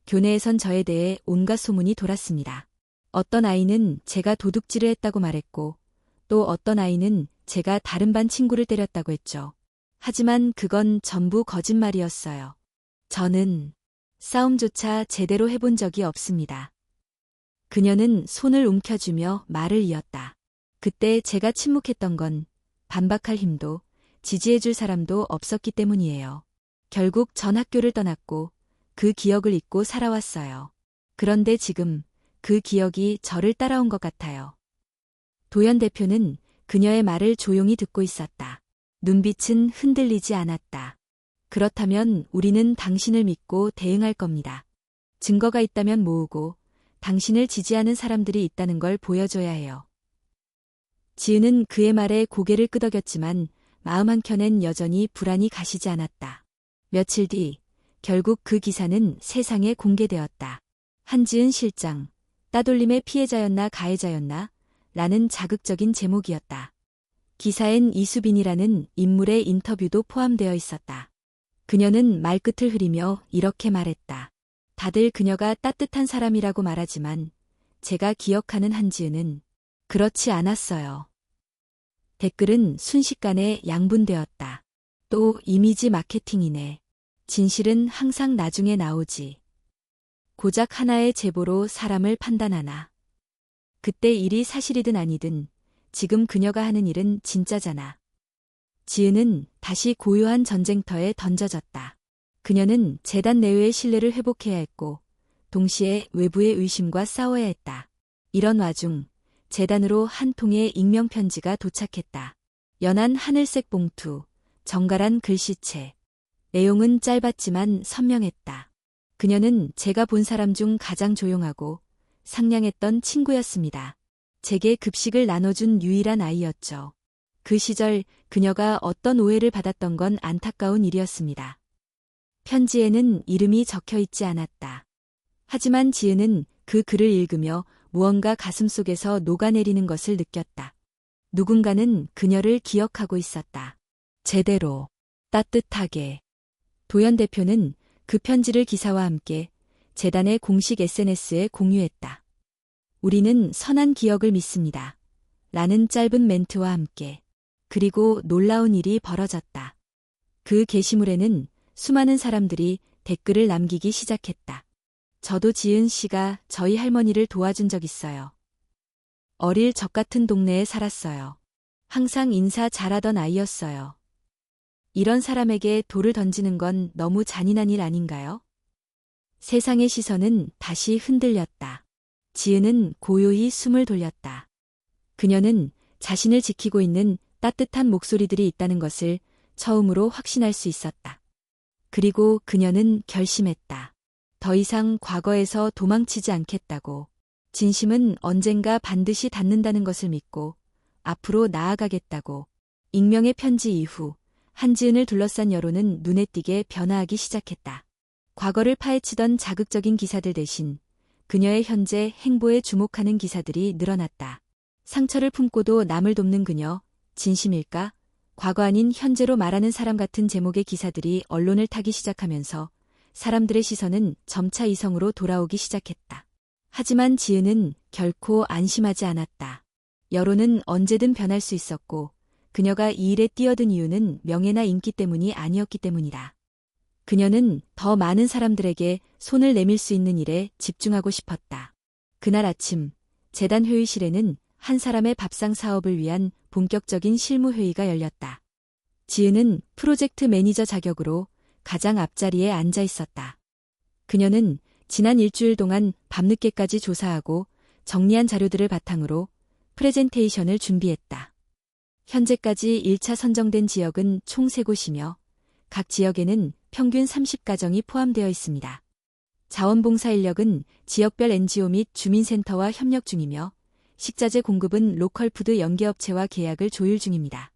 교내에선 저에 대해 온갖 소문이 돌았습니다. 어떤 아이는 제가 도둑질을 했다고 말했고 또 어떤 아이는 제가 다른 반 친구를 때렸다고 했죠. 하지만 그건 전부 거짓말이었어요. 저는 싸움조차 제대로 해본 적이 없습니다. 그녀는 손을 움켜쥐며 말을 이었다. 그때 제가 침묵했던 건 반박할 힘도 지지해줄 사람도 없었기 때문이에요. 결국 전 학교를 떠났고 그 기억을 잊고 살아왔어요. 그런데 지금 그 기억이 저를 따라온 것 같아요. 도현 대표는 그녀의 말을 조용히 듣고 있었다. 눈빛은 흔들리지 않았다. 그렇다면 우리는 당신을 믿고 대응할 겁니다. 증거가 있다면 모으고 당신을 지지하는 사람들이 있다는 걸 보여줘야 해요. 지은은 그의 말에 고개를 끄덕였지만 마음 한켠엔 여전히 불안이 가시지 않았다. 며칠 뒤 결국 그 기사는 세상에 공개되었다. 한지은 실장, 따돌림의 피해자였나 가해자였나? 라는 자극적인 제목이었다. 기사엔 이수빈이라는 인물의 인터뷰도 포함되어 있었다. 그녀는 말끝을 흐리며 이렇게 말했다. 다들 그녀가 따뜻한 사람이라고 말하지만 제가 기억하는 한지은은 그렇지 않았어요. 댓글은 순식간에 양분되었다. 또 이미지 마케팅이네. 진실은 항상 나중에 나오지. 고작 하나의 제보로 사람을 판단하나. 그때 일이 사실이든 아니든 지금 그녀가 하는 일은 진짜잖아. 지은은 다시 고요한 전쟁터에 던져졌다. 그녀는 재단 내외의 신뢰를 회복해야 했고 동시에 외부의 의심과 싸워야 했다. 이런 와중 재단으로 한 통의 익명 편지가 도착했다. 연한 하늘색 봉투, 정갈한 글씨체. 내용은 짧았지만 선명했다. 그녀는 제가 본 사람 중 가장 조용하고 상냥했던 친구였습니다. 제게 급식을 나눠준 유일한 아이였죠. 그 시절 그녀가 어떤 오해를 받았던 건 안타까운 일이었습니다. 편지에는 이름이 적혀 있지 않았다. 하지만 지은은 그 글을 읽으며 무언가 가슴속에서 녹아내리는 것을 느꼈다. 누군가는 그녀를 기억하고 있었다. 제대로, 따뜻하게. 도현 대표는 그 편지를 기사와 함께 재단의 공식 SNS에 공유했다. 우리는 선한 기억을 믿습니다. 라는 짧은 멘트와 함께. 그리고 놀라운 일이 벌어졌다. 그 게시물에는 수많은 사람들이 댓글을 남기기 시작했다. 저도 지은 씨가 저희 할머니를 도와준 적 있어요. 어릴 적 같은 동네에 살았어요. 항상 인사 잘하던 아이였어요. 이런 사람에게 돌을 던지는 건 너무 잔인한 일 아닌가요? 세상의 시선은 다시 흔들렸다. 지은은 고요히 숨을 돌렸다. 그녀는 자신을 지키고 있는 따뜻한 목소리들이 있다는 것을 처음으로 확신할 수 있었다. 그리고 그녀는 결심했다. 더 이상 과거에서 도망치지 않겠다고. 진심은 언젠가 반드시 닿는다는 것을 믿고 앞으로 나아가겠다고. 익명의 편지 이후 한지은을 둘러싼 여론은 눈에 띄게 변화하기 시작했다. 과거를 파헤치던 자극적인 기사들 대신 그녀의 현재 행보에 주목하는 기사들이 늘어났다. 상처를 품고도 남을 돕는 그녀, 진심일까? 과거 아닌 현재로 말하는 사람 같은 제목의 기사들이 언론을 타기 시작하면서 사람들의 시선은 점차 이성으로 돌아오기 시작했다. 하지만 지은은 결코 안심하지 않았다. 여론은 언제든 변할 수 있었고 그녀가 이 일에 뛰어든 이유는 명예나 인기 때문이 아니었기 때문이다. 그녀는 더 많은 사람들에게 손을 내밀 수 있는 일에 집중하고 싶었다. 그날 아침 재단 회의실에는 한 사람의 밥상 사업을 위한 본격적인 실무회의가 열렸다. 지은은 프로젝트 매니저 자격으로 가장 앞자리에 앉아 있었다. 그녀는 지난 일주일 동안 밤늦게까지 조사하고 정리한 자료들을 바탕으로 프레젠테이션을 준비했다. 현재까지 1차 선정된 지역은 총 3곳이며 각 지역에는 평균 30가정이 포함되어 있습니다. 자원봉사 인력은 지역별 NGO 및 주민센터와 협력 중이며 식자재 공급은 로컬푸드 연계업체와 계약을 조율 중입니다.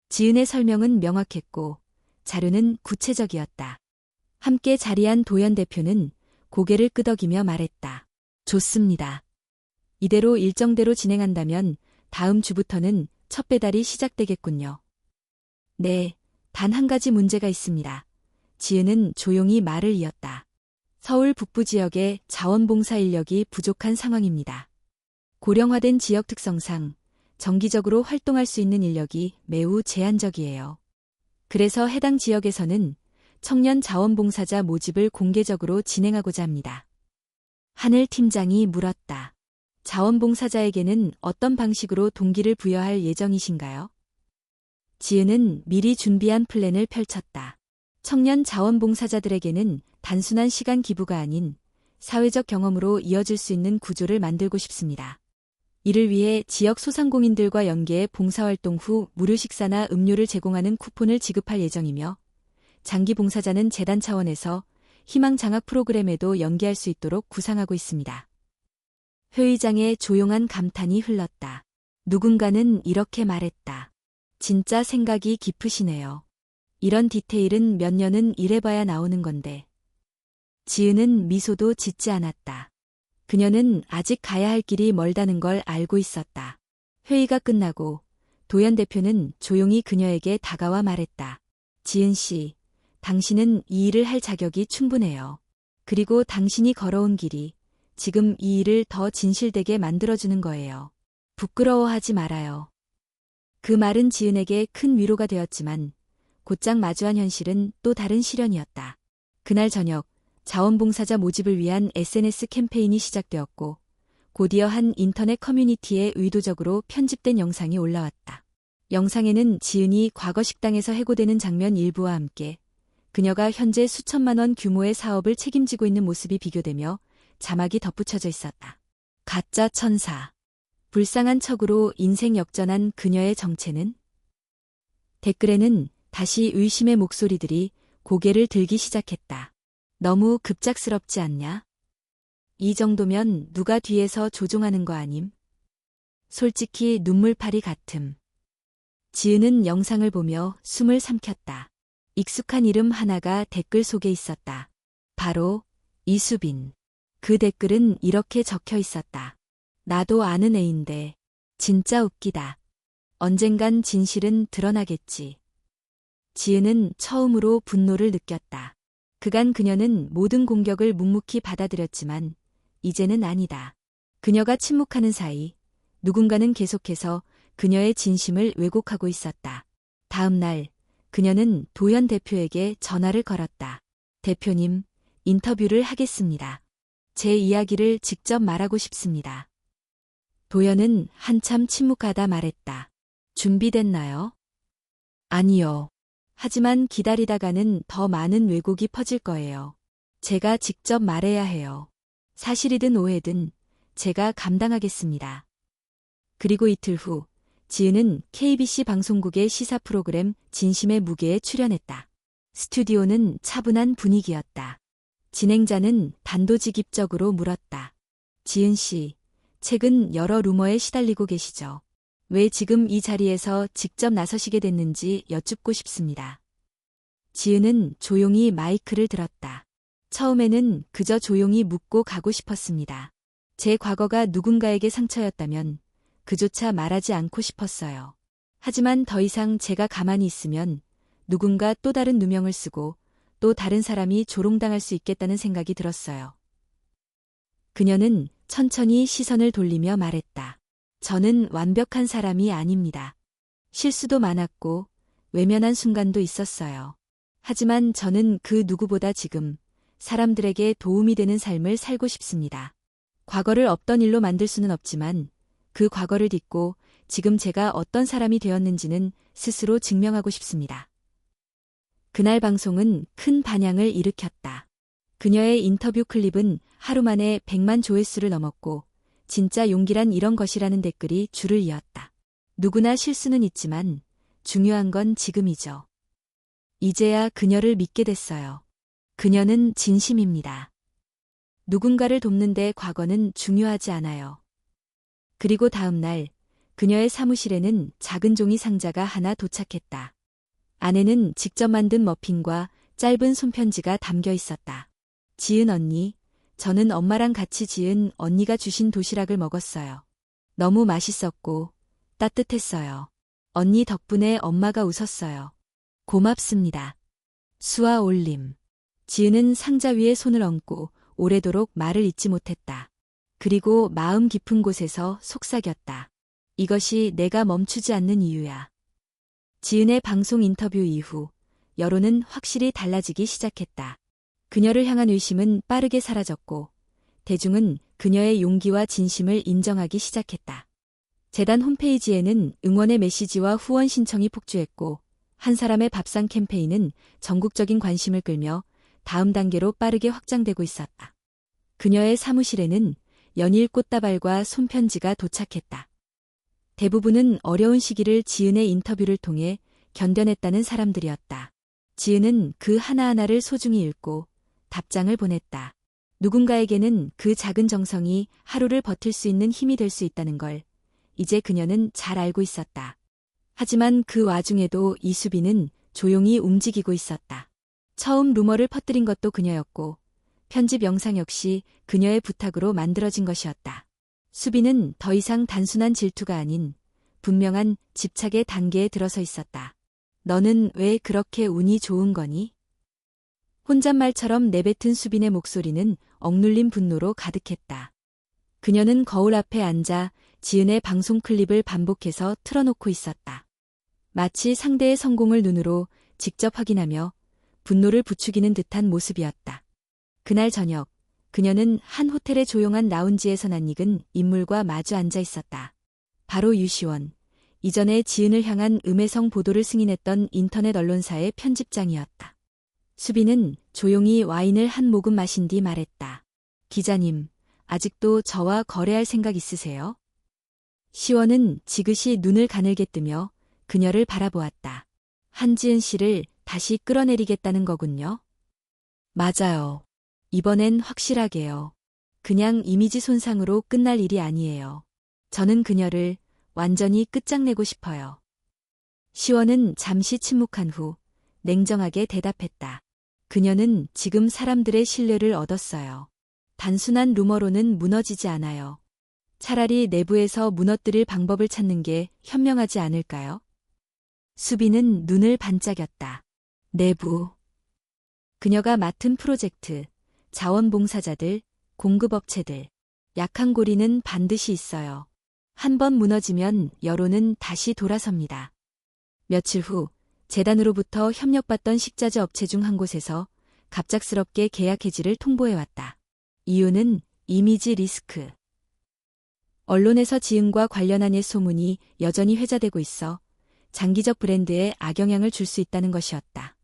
지은의 설명은 명확했고 자료는 구체적이었다. 함께 자리한 도연 대표는 고개를 끄덕이며 말했다. 좋습니다. 이대로 일정대로 진행한다면 다음 주부터는 첫 배달이 시작되겠군요. 네, 단 한 가지 문제가 있습니다. 지은은 조용히 말을 이었다. 서울 북부 지역의 자원봉사 인력이 부족한 상황입니다. 고령화된 지역 특성상 정기적으로 활동할 수 있는 인력이 매우 제한적이에요. 그래서 해당 지역에서는 청년 자원봉사자 모집을 공개적으로 진행하고자 합니다. 하늘 팀장이 물었다. 자원봉사자에게는 어떤 방식으로 동기를 부여할 예정이신가요? 지은은 미리 준비한 플랜을 펼쳤다. 청년 자원봉사자들에게는 단순한 시간 기부가 아닌 사회적 경험으로 이어질 수 있는 구조를 만들고 싶습니다. 이를 위해 지역 소상공인들과 연계해 봉사활동 후 무료 식사나 음료를 제공하는 쿠폰을 지급할 예정이며 장기 봉사자는 재단 차원에서 희망 장학 프로그램에도 연계할 수 있도록 구상하고 있습니다. 회의장에 조용한 감탄이 흘렀다. 누군가는 이렇게 말했다. 진짜 생각이 깊으시네요. 이런 디테일은 몇 년은 일해봐야 나오는 건데. 지은은 미소도 짓지 않았다. 그녀는 아직 가야 할 길이 멀다는 걸 알고 있었다. 회의가 끝나고 도연 대표는 조용히 그녀에게 다가와 말했다. 지은 씨, 당신은 이 일을 할 자격이 충분해요. 그리고 당신이 걸어온 길이 지금 이 일을 더 진실되게 만들어주는 거예요. 부끄러워하지 말아요. 그 말은 지은에게 큰 위로가 되었지만 곧장 마주한 현실은 또 다른 시련이었다. 그날 저녁 자원봉사자 모집을 위한 SNS 캠페인이 시작되었고 곧이어 한 인터넷 커뮤니티에 의도적으로 편집된 영상이 올라왔다. 영상에는 지은이 과거 식당에서 해고되는 장면 일부와 함께 그녀가 현재 수천만 원 규모의 사업을 책임지고 있는 모습이 비교되며 자막이 덧붙여져 있었다. 가짜 천사. 불쌍한 척으로 인생 역전한 그녀의 정체는? 댓글에는 다시 의심의 목소리들이 고개를 들기 시작했다. 너무 급작스럽지 않냐? 이 정도면 누가 뒤에서 조종하는 거 아님? 솔직히 눈물파리 같음. 지은은 영상을 보며 숨을 삼켰다. 익숙한 이름 하나가 댓글 속에 있었다. 바로 이수빈. 그 댓글은 이렇게 적혀 있었다. 나도 아는 애인데 진짜 웃기다. 언젠간 진실은 드러나겠지. 지은은 처음으로 분노를 느꼈다. 그간 그녀는 모든 공격을 묵묵히 받아들였지만 이제는 아니다. 그녀가 침묵하는 사이 누군가는 계속해서 그녀의 진심을 왜곡하고 있었다. 다음 날 그녀는 도현 대표에게 전화를 걸었다. 대표님, 인터뷰를 하겠습니다. 제 이야기를 직접 말하고 싶습니다. 도현은 한참 침묵하다 말했다. 준비됐나요? 아니요. 하지만 기다리다가는 더 많은 왜곡이 퍼질 거예요. 제가 직접 말해야 해요. 사실이든 오해든 제가 감당하겠습니다. 그리고 이틀 후 지은은 KBC 방송국의 시사 프로그램 진심의 무게에 출연했다. 스튜디오는 차분한 분위기였다. 진행자는 단도직입적으로 물었다. 지은 씨, 최근 여러 루머에 시달리고 계시죠? 왜 지금 이 자리에서 직접 나서시게 됐는지 여쭙고 싶습니다. 지은은 조용히 마이크를 들었다. 처음에는 그저 조용히 묻고 가고 싶었습니다. 제 과거가 누군가에게 상처였다면 그조차 말하지 않고 싶었어요. 하지만 더 이상 제가 가만히 있으면 누군가 또 다른 누명을 쓰고 또 다른 사람이 조롱당할 수 있겠다는 생각이 들었어요. 그녀는 천천히 시선을 돌리며 말했다. 저는 완벽한 사람이 아닙니다. 실수도 많았고 외면한 순간도 있었어요. 하지만 저는 그 누구보다 지금 사람들에게 도움이 되는 삶을 살고 싶습니다. 과거를 없던 일로 만들 수는 없지만 그 과거를 딛고 지금 제가 어떤 사람이 되었는지는 스스로 증명하고 싶습니다. 그날 방송은 큰 반향을 일으켰다. 그녀의 인터뷰 클립은 하루 만에 100만 조회수를 넘었고 진짜 용기란 이런 것이라는 댓글이 줄을 이었다. 누구나 실수는 있지만 중요한 건 지금이죠. 이제야 그녀를 믿게 됐어요. 그녀는 진심입니다. 누군가를 돕는데 과거는 중요하지 않아요. 그리고 다음 날 그녀의 사무실에는 작은 종이 상자가 하나 도착했다. 안에는 직접 만든 머핀과 짧은 손편지가 담겨 있었다. 지은 언니, 저는 엄마랑 같이 지은 언니가 주신 도시락을 먹었어요. 너무 맛있었고 따뜻했어요. 언니 덕분에 엄마가 웃었어요. 고맙습니다. 수아 올림. 지은은 상자 위에 손을 얹고 오래도록 말을 잇지 못했다. 그리고 마음 깊은 곳에서 속삭였다. 이것이 내가 멈추지 않는 이유야. 지은의 방송 인터뷰 이후 여론은 확실히 달라지기 시작했다. 그녀를 향한 의심은 빠르게 사라졌고 대중은 그녀의 용기와 진심을 인정하기 시작했다. 재단 홈페이지에는 응원의 메시지와 후원 신청이 폭주했고 한 사람의 밥상 캠페인은 전국적인 관심을 끌며 다음 단계로 빠르게 확장되고 있었다. 그녀의 사무실에는 연일 꽃다발과 손편지가 도착했다. 대부분은 어려운 시기를 지은의 인터뷰를 통해 견뎌냈다는 사람들이었다. 지은은 그 하나하나를 소중히 읽고 답장을 보냈다. 누군가에게는 그 작은 정성이 하루를 버틸 수 있는 힘이 될 수 있다는 걸 이제 그녀는 잘 알고 있었다. 하지만 그 와중에도 이수빈은 조용히 움직이고 있었다. 처음 루머를 퍼뜨린 것도 그녀였고 편집 영상 역시 그녀의 부탁으로 만들어진 것이었다. 수빈은 더 이상 단순한 질투가 아닌 분명한 집착의 단계에 들어서 있었다. 너는 왜 그렇게 운이 좋은 거니? 혼잣말처럼 내뱉은 수빈의 목소리는 억눌린 분노로 가득했다. 그녀는 거울 앞에 앉아 지은의 방송 클립을 반복해서 틀어놓고 있었다. 마치 상대의 성공을 눈으로 직접 확인하며 분노를 부추기는 듯한 모습이었다. 그날 저녁, 그녀는 한 호텔의 조용한 라운지에서 낯익은 인물과 마주 앉아 있었다. 바로 유시원, 이전에 지은을 향한 음해성 보도를 승인했던 인터넷 언론사의 편집장이었다. 수빈은 조용히 와인을 한 모금 마신 뒤 말했다. 기자님, 아직도 저와 거래할 생각 있으세요? 시원은 지그시 눈을 가늘게 뜨며 그녀를 바라보았다. 한지은 씨를 다시 끌어내리겠다는 거군요. 맞아요. 이번엔 확실하게요. 그냥 이미지 손상으로 끝날 일이 아니에요. 저는 그녀를 완전히 끝장내고 싶어요. 시원은 잠시 침묵한 후 냉정하게 대답했다. 그녀는 지금 사람들의 신뢰를 얻었어요. 단순한 루머로는 무너지지 않아요. 차라리 내부에서 무너뜨릴 방법을 찾는 게 현명하지 않을까요? 수빈은 눈을 반짝였다. 내부. 그녀가 맡은 프로젝트, 자원봉사자들, 공급업체들. 약한 고리는 반드시 있어요. 한 번 무너지면 여론은 다시 돌아섭니다. 며칠 후 재단으로부터 협력받던 식자재 업체 중 한 곳에서 갑작스럽게 계약 해지를 통보해왔다. 이유는 이미지 리스크. 언론에서 지은과 관련한 옛 소문이 여전히 회자되고 있어 장기적 브랜드에 악영향을 줄 수 있다는 것이었다.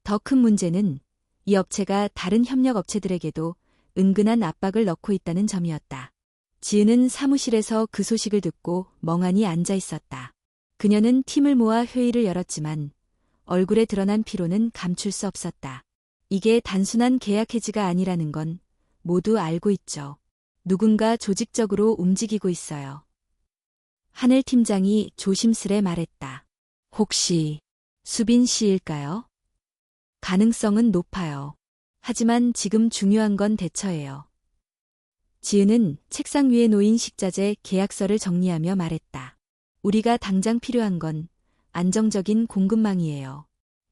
더 큰 문제는 이 업체가 다른 협력 업체들에게도 은근한 압박을 넣고 있다는 점이었다. 지은은 사무실에서 그 소식을 듣고 멍하니 앉아 있었다. 그녀는 팀을 모아 회의를 열었지만 얼굴에 드러난 피로는 감출 수 없었다. 이게 단순한 계약 해지가 아니라는 건 모두 알고 있죠. 누군가 조직적으로 움직이고 있어요. 하늘 팀장이 조심스레 말했다. 혹시 수빈 씨일까요? 가능성은 높아요. 하지만 지금 중요한 건 대처예요. 지은은 책상 위에 놓인 식자재 계약서를 정리하며 말했다. 우리가 당장 필요한 건 안정적인 공급망이에요.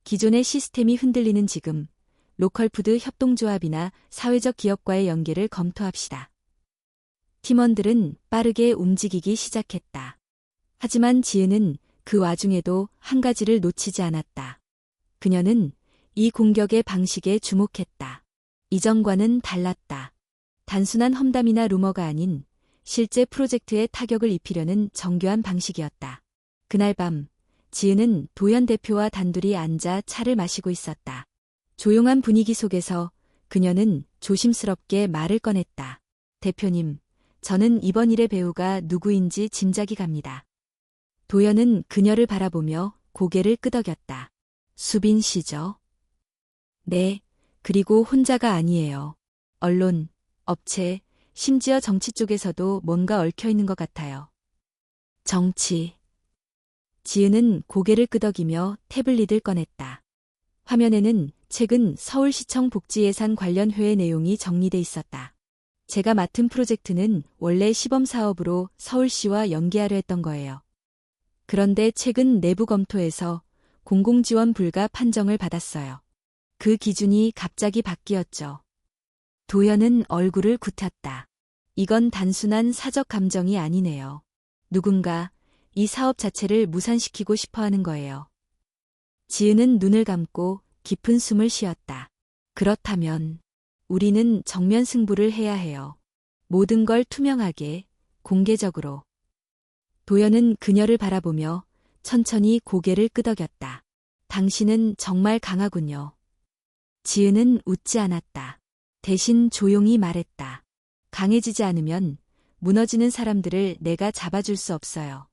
기존의 시스템이 흔들리는 지금 로컬푸드 협동조합이나 사회적 기업과의 연계를 검토합시다. 팀원들은 빠르게 움직이기 시작했다. 하지만 지은은 그 와중에도 한 가지를 놓치지 않았다. 그녀는 이 공격의 방식에 주목했다. 이전과는 달랐다. 단순한 험담이나 루머가 아닌 실제 프로젝트에 타격을 입히려는 정교한 방식이었다. 그날 밤, 지은은 도현 대표와 단둘이 앉아 차를 마시고 있었다. 조용한 분위기 속에서 그녀는 조심스럽게 말을 꺼냈다. 대표님, 저는 이번 일의 배우가 누구인지 짐작이 갑니다. 도현은 그녀를 바라보며 고개를 끄덕였다. 수빈 씨죠? 네, 그리고 혼자가 아니에요. 언론, 업체, 심지어 정치 쪽에서도 뭔가 얽혀 있는 것 같아요. 정치. 지은은 고개를 끄덕이며 태블릿을 꺼냈다. 화면에는 최근 서울시청 복지예산 관련 회의 내용이 정리돼 있었다. 제가 맡은 프로젝트는 원래 시범사업으로 서울시와 연계하려 했던 거예요. 그런데 최근 내부 검토에서 공공지원 불가 판정을 받았어요. 그 기준이 갑자기 바뀌었죠. 도현은 얼굴을 굽혔다. 이건 단순한 사적 감정이 아니네요. 누군가 이 사업 자체를 무산시키고 싶어 하는 거예요. 지은은 눈을 감고 깊은 숨을 쉬었다. 그렇다면 우리는 정면 승부를 해야 해요. 모든 걸 투명하게, 공개적으로. 도현은 그녀를 바라보며 천천히 고개를 끄덕였다. 당신은 정말 강하군요. 지은은 웃지 않았다. 대신 조용히 말했다. 강해지지 않으면 무너지는 사람들을 내가 잡아줄 수 없어요.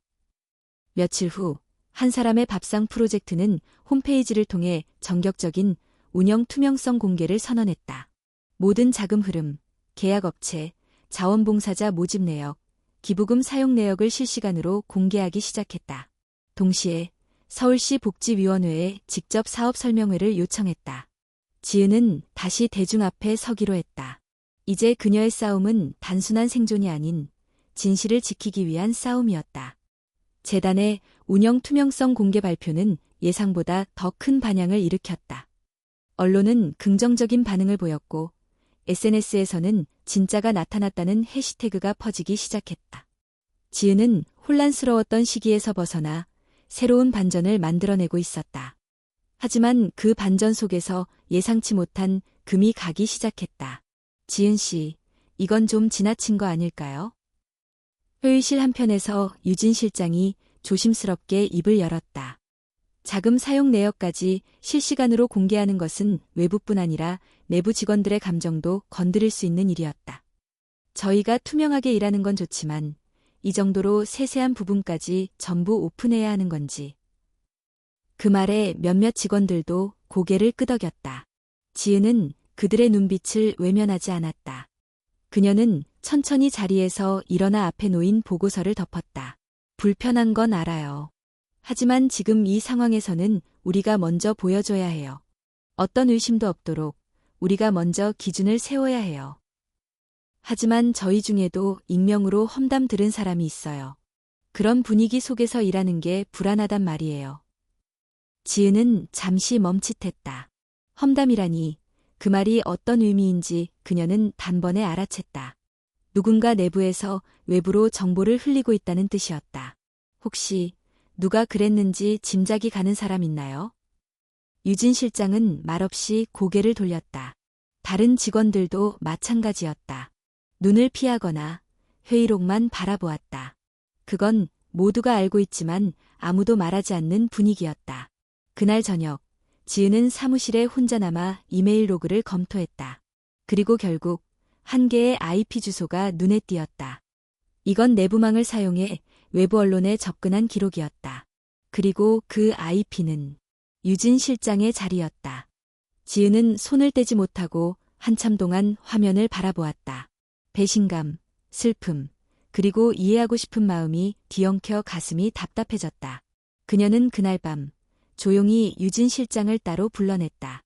며칠 후, 한 사람의 밥상 프로젝트는 홈페이지를 통해 전격적인 운영 투명성 공개를 선언했다. 모든 자금 흐름, 계약업체, 자원봉사자 모집 내역, 기부금 사용 내역을 실시간으로 공개하기 시작했다. 동시에 서울시 복지위원회에 직접 사업 설명회를 요청했다. 지은은 다시 대중 앞에 서기로 했다. 이제 그녀의 싸움은 단순한 생존이 아닌 진실을 지키기 위한 싸움이었다. 재단의 운영 투명성 공개 발표는 예상보다 더 큰 반향을 일으켰다. 언론은 긍정적인 반응을 보였고 SNS에서는 진짜가 나타났다는 해시태그가 퍼지기 시작했다. 지은은 혼란스러웠던 시기에서 벗어나 새로운 반전을 만들어내고 있었다. 하지만 그 반전 속에서 예상치 못한 금이 가기 시작했다. 지은 씨, 이건 좀 지나친 거 아닐까요? 회의실 한편에서 유진 실장이 조심스럽게 입을 열었다. 자금 사용 내역까지 실시간으로 공개하는 것은 외부뿐 아니라 내부 직원들의 감정도 건드릴 수 있는 일이었다. 저희가 투명하게 일하는 건 좋지만 이 정도로 세세한 부분까지 전부 오픈해야 하는 건지. 그 말에 몇몇 직원들도 고개를 끄덕였다. 지은은 그들의 눈빛을 외면하지 않았다. 그녀는 천천히 자리에서 일어나 앞에 놓인 보고서를 덮었다. 불편한 건 알아요. 하지만 지금 이 상황에서는 우리가 먼저 보여줘야 해요. 어떤 의심도 없도록 우리가 먼저 기준을 세워야 해요. 하지만 저희 중에도 익명으로 험담 들은 사람이 있어요. 그런 분위기 속에서 일하는 게 불안하단 말이에요. 지은은 잠시 멈칫했다. 험담이라니 그 말이 어떤 의미인지 그녀는 단번에 알아챘다. 누군가 내부에서 외부로 정보를 흘리고 있다는 뜻이었다. 혹시 누가 그랬는지 짐작이 가는 사람 있나요? 유진 실장은 말없이 고개를 돌렸다. 다른 직원들도 마찬가지였다. 눈을 피하거나 회의록만 바라보았다. 그건 모두가 알고 있지만 아무도 말하지 않는 분위기였다. 그날 저녁, 지은은 사무실에 혼자 남아 이메일 로그를 검토했다. 그리고 결국 한 개의 IP 주소가 눈에 띄었다. 이건 내부망을 사용해 외부 언론에 접근한 기록이었다. 그리고 그 IP는 유진 실장의 자리였다. 지은은 손을 떼지 못하고 한참 동안 화면을 바라보았다. 배신감, 슬픔, 그리고 이해하고 싶은 마음이 뒤엉켜 가슴이 답답해졌다. 그녀는 그날 밤 조용히 유진 실장을 따로 불러냈다.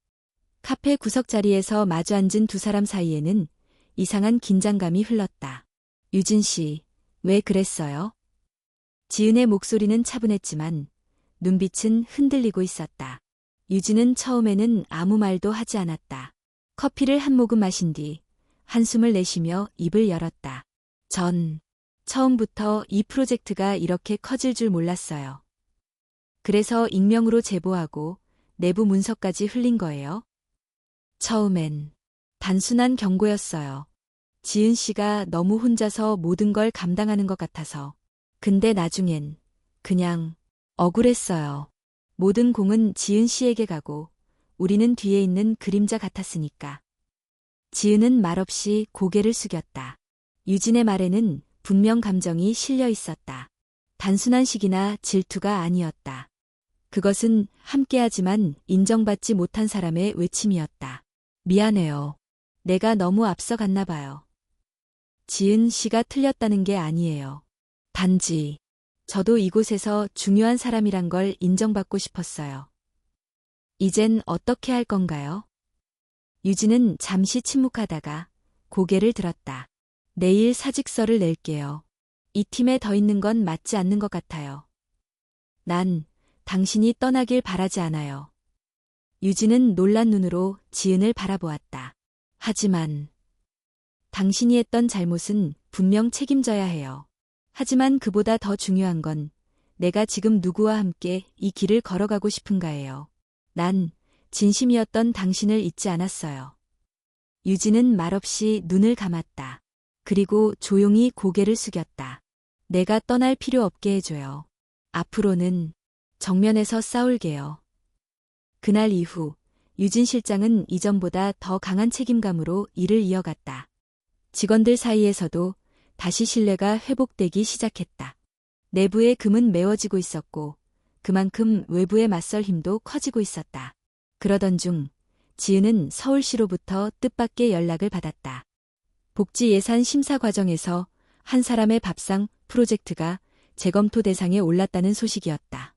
카페 구석 자리에서 마주 앉은 두 사람 사이에는 이상한 긴장감이 흘렀다. 유진 씨, 왜 그랬어요? 지은의 목소리는 차분했지만 눈빛은 흔들리고 있었다. 유진은 처음에는 아무 말도 하지 않았다. 커피를 한 모금 마신 뒤 한숨을 내쉬며 입을 열었다. 전 처음부터 이 프로젝트가 이렇게 커질 줄 몰랐어요. 그래서 익명으로 제보하고 내부 문서까지 흘린 거예요. 처음엔 단순한 경고였어요. 지은 씨가 너무 혼자서 모든 걸 감당하는 것 같아서. 근데 나중엔 그냥 억울했어요. 모든 공은 지은 씨에게 가고 우리는 뒤에 있는 그림자 같았으니까. 지은은 말없이 고개를 숙였다. 유진의 말에는 분명 감정이 실려 있었다. 단순한 시기나 질투가 아니었다. 그것은 함께하지만 인정받지 못한 사람의 외침이었다. 미안해요. 내가 너무 앞서갔나 봐요. 지은 씨가 틀렸다는 게 아니에요. 단지 저도 이곳에서 중요한 사람이란 걸 인정받고 싶었어요. 이젠 어떻게 할 건가요? 유진은 잠시 침묵하다가 고개를 들었다. 내일 사직서를 낼게요. 이 팀에 더 있는 건 맞지 않는 것 같아요. 난 당신이 떠나길 바라지 않아요. 유진은 놀란 눈으로 지은을 바라보았다. 하지만 당신이 했던 잘못은 분명 책임져야 해요. 하지만 그보다 더 중요한 건 내가 지금 누구와 함께 이 길을 걸어가고 싶은가예요. 난 진심이었던 당신을 잊지 않았어요. 유진은 말없이 눈을 감았다. 그리고 조용히 고개를 숙였다. 내가 떠날 필요 없게 해줘요. 앞으로는 정면에서 싸울게요. 그날 이후 유진 실장은 이전보다 더 강한 책임감으로 일을 이어갔다. 직원들 사이에서도 다시 신뢰가 회복되기 시작했다. 내부의 금은 메워지고 있었고 그만큼 외부의 맞설 힘도 커지고 있었다. 그러던 중 지은은 서울시로부터 뜻밖의 연락을 받았다. 복지 예산 심사 과정에서 한 사람의 밥상 프로젝트가 재검토 대상에 올랐다는 소식이었다.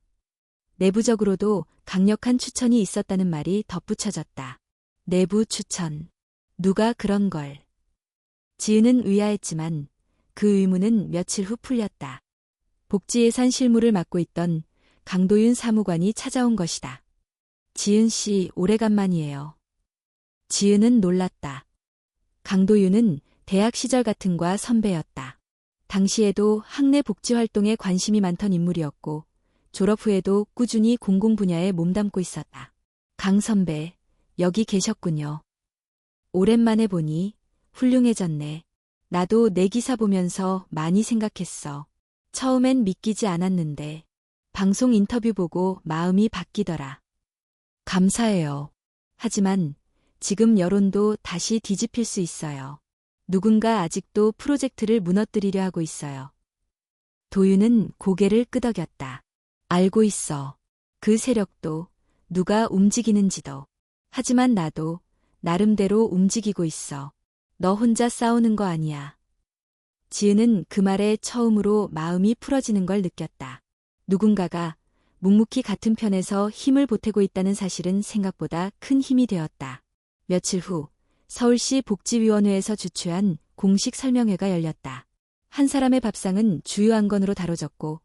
내부적으로도 강력한 추천이 있었다는 말이 덧붙여졌다. 내부 추천. 누가 그런 걸. 지은은 의아했지만 그 의문은 며칠 후 풀렸다. 복지예산 실무를 맡고 있던 강도윤 사무관이 찾아온 것이다. 지은 씨, 오래간만이에요. 지은은 놀랐다. 강도윤은 대학 시절 같은 과 선배였다. 당시에도 학내 복지 활동에 관심이 많던 인물이었고 졸업 후에도 꾸준히 공공 분야에 몸담고 있었다. 강 선배, 여기 계셨군요. 오랜만에 보니 훌륭해졌네. 나도 내 기사 보면서 많이 생각했어. 처음엔 믿기지 않았는데 방송 인터뷰 보고 마음이 바뀌더라. 감사해요. 하지만 지금 여론도 다시 뒤집힐 수 있어요. 누군가 아직도 프로젝트를 무너뜨리려 하고 있어요. 도윤은 고개를 끄덕였다. 알고 있어. 그 세력도 누가 움직이는지도. 하지만 나도 나름대로 움직이고 있어. 너 혼자 싸우는 거 아니야. 지은은 그 말에 처음으로 마음이 풀어지는 걸 느꼈다. 누군가가 묵묵히 같은 편에서 힘을 보태고 있다는 사실은 생각보다 큰 힘이 되었다. 며칠 후 서울시 복지위원회에서 주최한 공식 설명회가 열렸다. 한 사람의 밥상은 주요 안건으로 다뤄졌고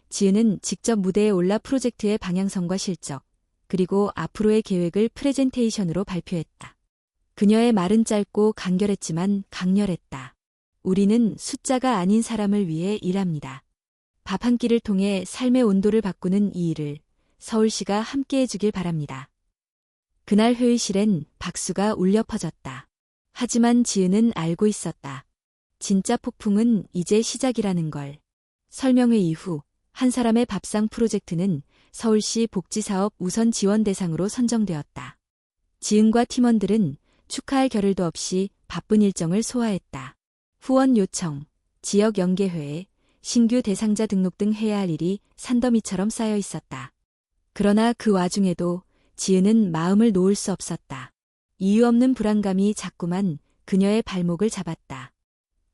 지은은 직접 무대에 올라 프로젝트의 방향성과 실적, 그리고 앞으로의 계획을 프레젠테이션으로 발표했다. 그녀의 말은 짧고 간결했지만 강렬했다. 우리는 숫자가 아닌 사람을 위해 일합니다. 밥 한 끼를 통해 삶의 온도를 바꾸는 이 일을 서울시가 함께 해주길 바랍니다. 그날 회의실엔 박수가 울려 퍼졌다. 하지만 지은은 알고 있었다. 진짜 폭풍은 이제 시작이라는 걸. 설명회 이후 한 사람의 밥상 프로젝트는 서울시 복지사업 우선 지원 대상으로 선정되었다. 지은과 팀원들은 축하할 겨를도 없이 바쁜 일정을 소화했다. 후원 요청, 지역 연계회에 신규 대상자 등록 등 해야 할 일이 산더미처럼 쌓여 있었다. 그러나 그 와중에도 지은은 마음을 놓을 수 없었다. 이유 없는 불안감이 자꾸만 그녀의 발목을 잡았다.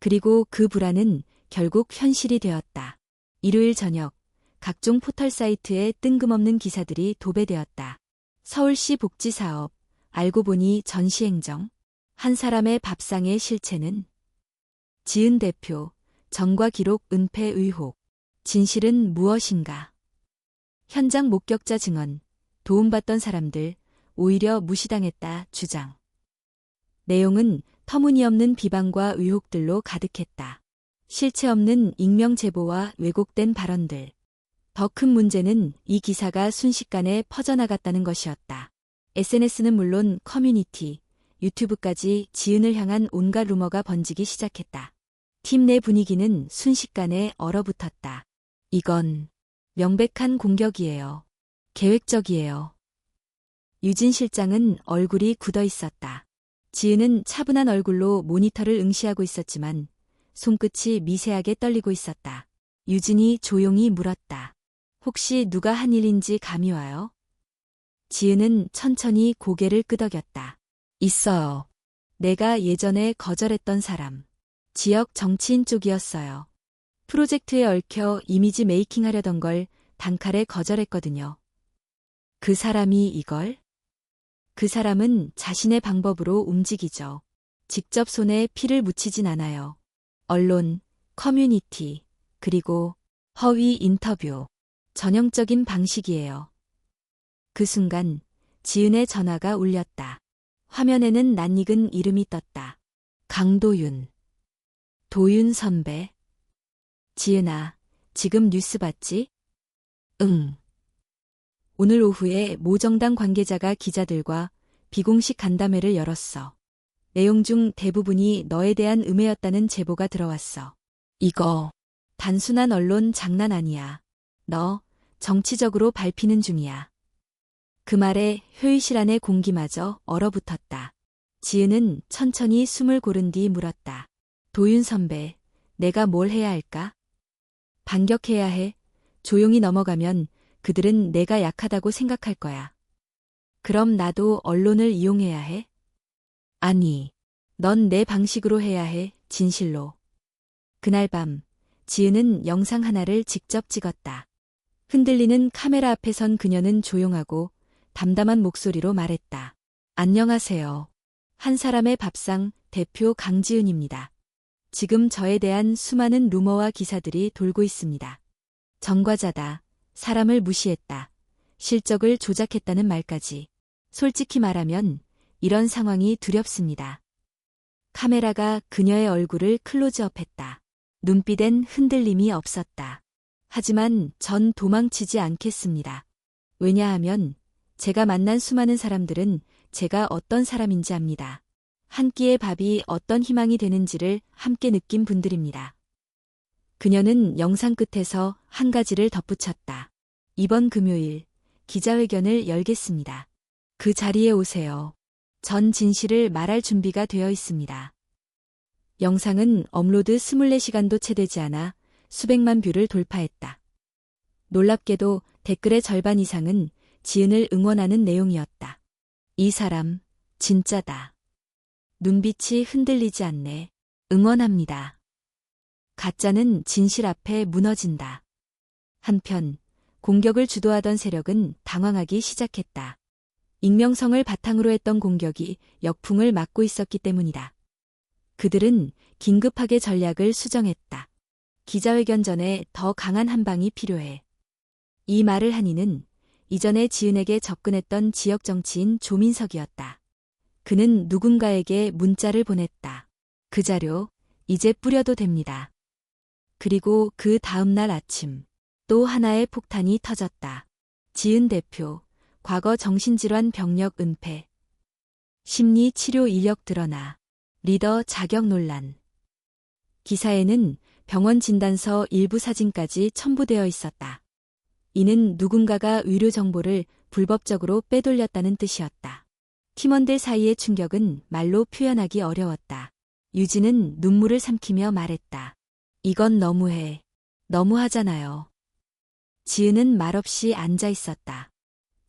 그리고 그 불안은 결국 현실이 되었다. 일요일 저녁, 각종 포털 사이트에 뜬금없는 기사들이 도배되었다. 서울시 복지사업, 알고 보니 전시행정, 한 사람의 밥상의 실체는, 지은 대표, 전과 기록 은폐 의혹, 진실은 무엇인가? 현장 목격자 증언, 도움받던 사람들, 오히려 무시당했다 주장. 내용은 터무니없는 비방과 의혹들로 가득했다. 실체 없는 익명 제보와 왜곡된 발언들. 더 큰 문제는 이 기사가 순식간에 퍼져나갔다는 것이었다. SNS는 물론 커뮤니티, 유튜브까지 지은을 향한 온갖 루머가 번지기 시작했다. 팀 내 분위기는 순식간에 얼어붙었다. 이건 명백한 공격이에요. 계획적이에요. 유진 실장은 얼굴이 굳어 있었다. 지은은 차분한 얼굴로 모니터를 응시하고 있었지만 손끝이 미세하게 떨리고 있었다. 유진이 조용히 물었다. 혹시 누가 한 일인지 감이 와요? 지은은 천천히 고개를 끄덕였다. 있어요. 내가 예전에 거절했던 사람. 지역 정치인 쪽이었어요. 프로젝트에 얽혀 이미지 메이킹 하려던 걸 단칼에 거절했거든요. 그 사람이 이걸? 그 사람은 자신의 방법으로 움직이죠. 직접 손에 피를 묻히진 않아요. 언론, 커뮤니티, 그리고 허위 인터뷰. 전형적인 방식이에요. 그 순간 지은의 전화가 울렸다. 화면에는 낯익은 이름이 떴다. 강도윤. 도윤 선배. 지은아, 지금 뉴스 봤지? 응. 오늘 오후에 모 정당 관계자가 기자들과 비공식 간담회를 열었어. 내용 중 대부분이 너에 대한 음해였다는 제보가 들어왔어. 이거 단순한 언론 장난 아니야. 너 정치적으로 밟히는 중이야. 그 말에 회의실 안의 공기마저 얼어붙었다. 지은은 천천히 숨을 고른 뒤 물었다. 도윤 선배, 내가 뭘 해야 할까? 반격해야 해. 조용히 넘어가면 그들은 내가 약하다고 생각할 거야. 그럼 나도 언론을 이용해야 해? 아니, 넌 내 방식으로 해야 해, 진실로. 그날 밤, 지은은 영상 하나를 직접 찍었다. 흔들리는 카메라 앞에 선 그녀는 조용하고 담담한 목소리로 말했다. 안녕하세요. 한 사람의 밥상 대표 강지은입니다. 지금 저에 대한 수많은 루머와 기사들이 돌고 있습니다. 전과자다. 사람을 무시했다. 실적을 조작했다는 말까지. 솔직히 말하면 이런 상황이 두렵습니다. 카메라가 그녀의 얼굴을 클로즈업했다. 눈빛엔 흔들림이 없었다. 하지만 전 도망치지 않겠습니다. 왜냐하면 제가 만난 수많은 사람들은 제가 어떤 사람인지 압니다. 한 끼의 밥이 어떤 희망이 되는지를 함께 느낀 분들입니다. 그녀는 영상 끝에서 한 가지를 덧붙였다. 이번 금요일 기자회견을 열겠습니다. 그 자리에 오세요. 전 진실을 말할 준비가 되어 있습니다. 영상은 업로드 24시간도 채 되지 않아 수백만 뷰를 돌파했다. 놀랍게도 댓글의 절반 이상은 지은을 응원하는 내용이었다. 이 사람, 진짜다. 눈빛이 흔들리지 않네. 응원합니다. 가짜는 진실 앞에 무너진다. 한편, 공격을 주도하던 세력은 당황하기 시작했다. 익명성을 바탕으로 했던 공격이 역풍을 맞고 있었기 때문이다. 그들은 긴급하게 전략을 수정했다. 기자회견 전에 더 강한 한 방이 필요해. 이 말을 한 이는 이전에 지은에게 접근했던 지역 정치인 조민석이었다. 그는 누군가에게 문자를 보냈다. 그 자료 이제 뿌려도 됩니다. 그리고 그 다음 날 아침 또 하나의 폭탄이 터졌다. 지은 대표, 과거 정신질환 병력 은폐. 심리치료 이력 드러나. 리더 자격 논란. 기사에는 병원 진단서 일부 사진까지 첨부되어 있었다. 이는 누군가가 의료 정보를 불법적으로 빼돌렸다는 뜻이었다. 팀원들 사이의 충격은 말로 표현하기 어려웠다. 유진은 눈물을 삼키며 말했다. 이건 너무해. 너무하잖아요. 지은은 말없이 앉아 있었다.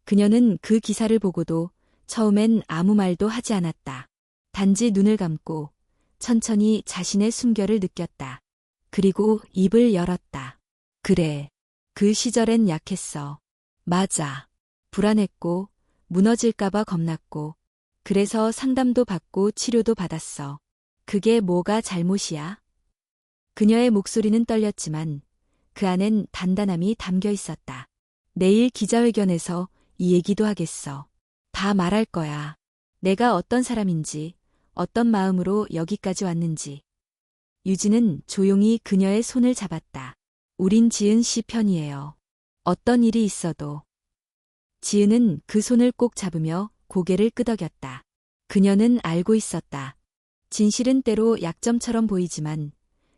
그녀는 그 기사를 보고도 처음엔 아무 말도 하지 않았다. 단지 눈을 감고 천천히 자신의 숨결을 느꼈다. 그리고 입을 열었다. 그래. 그 시절엔 약했어. 맞아. 불안했고 무너질까봐 겁났고 그래서 상담도 받고 치료도 받았어. 그게 뭐가 잘못이야? 그녀의 목소리는 떨렸지만 그 안엔 단단함이 담겨 있었다. 내일 기자회견에서 이 얘기도 하겠어. 다 말할 거야. 내가 어떤 사람인지, 어떤 마음으로 여기까지 왔는지. 유진은 조용히 그녀의 손을 잡았다. 우린 지은 씨 편이에요. 어떤 일이 있어도. 지은은 그 손을 꼭 잡으며 고개를 끄덕였다. 그녀는 알고 있었다. 진실은 때로 약점처럼 보이지만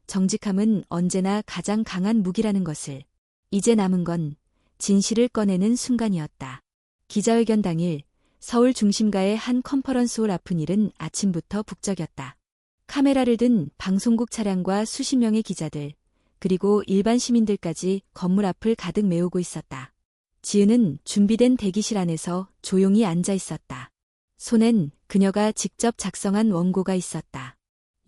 정직함은 언제나 가장 강한 무기라는 것을. 이제 남은 건 진실을 꺼내는 순간이었다. 기자회견 당일 서울 중심가의 한 컨퍼런스홀 앞은 일은 아침부터 북적였다. 카메라를 든 방송국 차량과 수십 명의 기자들, 그리고 일반 시민들까지 건물 앞을 가득 메우고 있었다. 지은은 준비된 대기실 안에서 조용히 앉아 있었다. 손엔 그녀가 직접 작성한 원고가 있었다.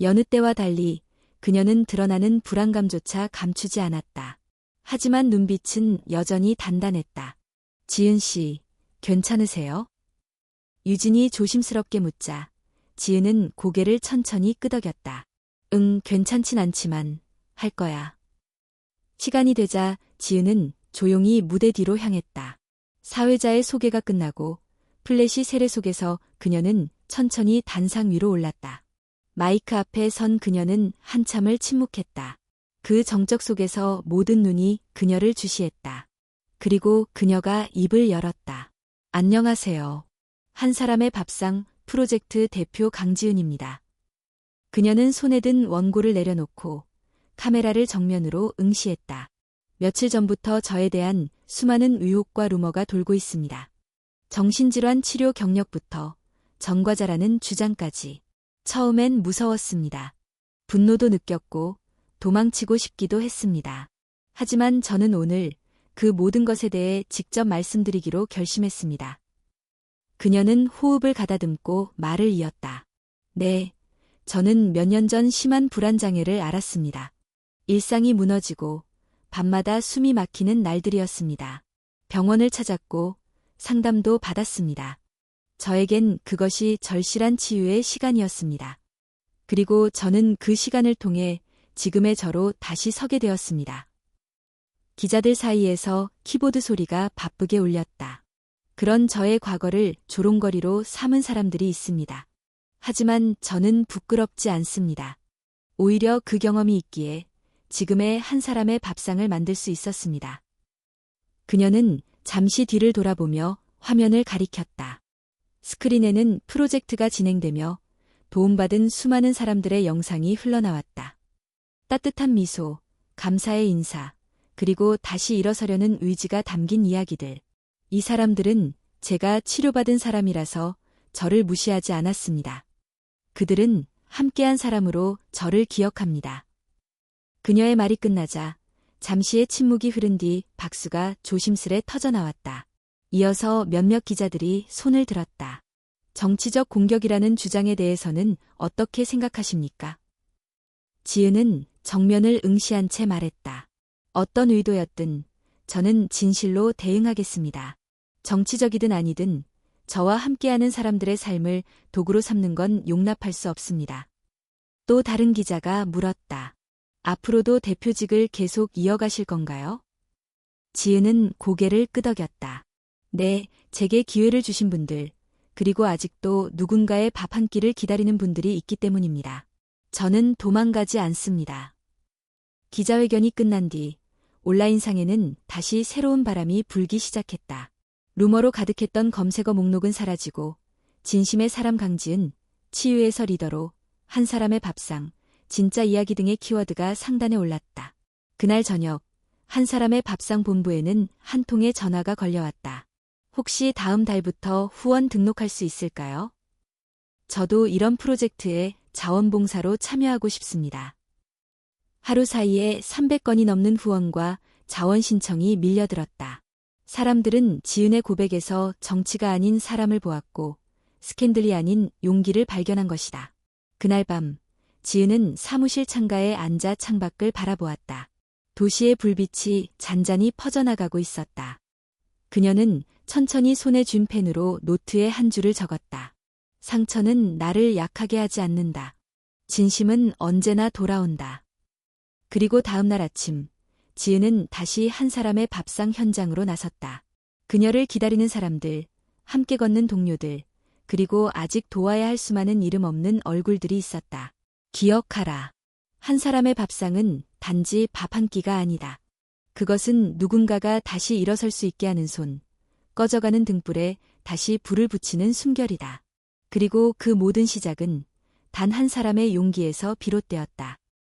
여느 때와 달리 그녀는 드러나는 불안감조차 감추지 않았다. 하지만 눈빛은 여전히 단단했다. 지은 씨, 괜찮으세요? 유진이 조심스럽게 묻자 지은은 고개를 천천히 끄덕였다. 응, 괜찮진 않지만 할 거야. 시간이 되자 지은은 조용히 무대 뒤로 향했다. 사회자의 소개가 끝나고 플래시 세례 속에서 그녀는 천천히 단상 위로 올랐다. 마이크 앞에 선 그녀는 한참을 침묵했다. 그 정적 속에서 모든 눈이 그녀를 주시했다. 그리고 그녀가 입을 열었다. 안녕하세요. 한 사람의 밥상 프로젝트 대표 강지은입니다. 그녀는 손에 든 원고를 내려놓고 카메라를 정면으로 응시했다. 며칠 전부터 저에 대한 수많은 의혹과 루머가 돌고 있습니다. 정신질환 치료 경력부터 전과자라는 주장까지. 처음엔 무서웠습니다. 분노도 느꼈고 도망치고 싶기도 했습니다. 하지만 저는 오늘 그 모든 것에 대해 직접 말씀드리기로 결심했습니다. 그녀는 호흡을 가다듬고 말을 이었다. 네, 저는 몇 년 전 심한 불안장애를 앓았습니다. 일상이 무너지고 밤마다 숨이 막히는 날들이었습니다. 병원을 찾았고 상담도 받았습니다. 저에겐 그것이 절실한 치유의 시간이었습니다. 그리고 저는 그 시간을 통해 지금의 저로 다시 서게 되었습니다. 기자들 사이에서 키보드 소리가 바쁘게 울렸다. 그런 저의 과거를 조롱거리로 삼은 사람들이 있습니다. 하지만 저는 부끄럽지 않습니다. 오히려 그 경험이 있기에 지금의 한 사람의 밥상을 만들 수 있었습니다. 그녀는 잠시 뒤를 돌아보며 화면을 가리켰다. 스크린에는 프로젝트가 진행되며 도움받은 수많은 사람들의 영상이 흘러나왔다. 따뜻한 미소, 감사의 인사, 그리고 다시 일어서려는 의지가 담긴 이야기들. 이 사람들은 제가 치료받은 사람이라서 저를 무시하지 않았습니다. 그들은 함께한 사람으로 저를 기억합니다. 그녀의 말이 끝나자 잠시의 침묵이 흐른 뒤 박수가 조심스레 터져나왔다. 이어서 몇몇 기자들이 손을 들었다. 정치적 공격이라는 주장에 대해서는 어떻게 생각하십니까? 지은은 정면을 응시한 채 말했다. 어떤 의도였든 저는 진실로 대응하겠습니다. 정치적이든 아니든 저와 함께하는 사람들의 삶을 도구로 삼는 건 용납할 수 없습니다. 또 다른 기자가 물었다. 앞으로도 대표직을 계속 이어가실 건가요? 지은은 고개를 끄덕였다. 네, 제게 기회를 주신 분들, 그리고 아직도 누군가의 밥 한 끼를 기다리는 분들이 있기 때문입니다. 저는 도망가지 않습니다. 기자회견이 끝난 뒤 온라인상에는 다시 새로운 바람이 불기 시작했다. 루머로 가득했던 검색어 목록은 사라지고 진심의 사람 강지은, 치유에서 리더로, 한 사람의 밥상, 진짜 이야기 등의 키워드가 상단에 올랐다. 그날 저녁 한 사람의 밥상 본부에는 한 통의 전화가 걸려왔다. 혹시 다음 달부터 후원 등록할 수 있을까요? 저도 이런 프로젝트에 자원봉사로 참여하고 싶습니다. 하루 사이에 300건이 넘는 후원과 자원 신청이 밀려들었다. 사람들은 지은의 고백에서 정치가 아닌 사람을 보았고 스캔들이 아닌 용기를 발견한 것이다. 그날 밤 지은은 사무실 창가에 앉아 창밖을 바라보았다. 도시의 불빛이 잔잔히 퍼져나가고 있었다. 그녀는 천천히 손에 쥔 펜으로 노트에 한 줄을 적었다. 상처는 나를 약하게 하지 않는다. 진심은 언제나 돌아온다. 그리고 다음 날 아침, 지은은 다시 한 사람의 밥상 현장으로 나섰다. 그녀를 기다리는 사람들, 함께 걷는 동료들, 그리고 아직 도와야 할 수많은 이름 없는 얼굴들이 있었다. 기억하라. 한 사람의 밥상은 단지 밥 한 끼가 아니다. 그것은 누군가가 다시 일어설 수 있게 하는 손, 꺼져가는 등불에 다시 불을 붙이는 숨결이다. 그리고 그 모든 시작은 단 한 사람의 용기에서 비롯되었다.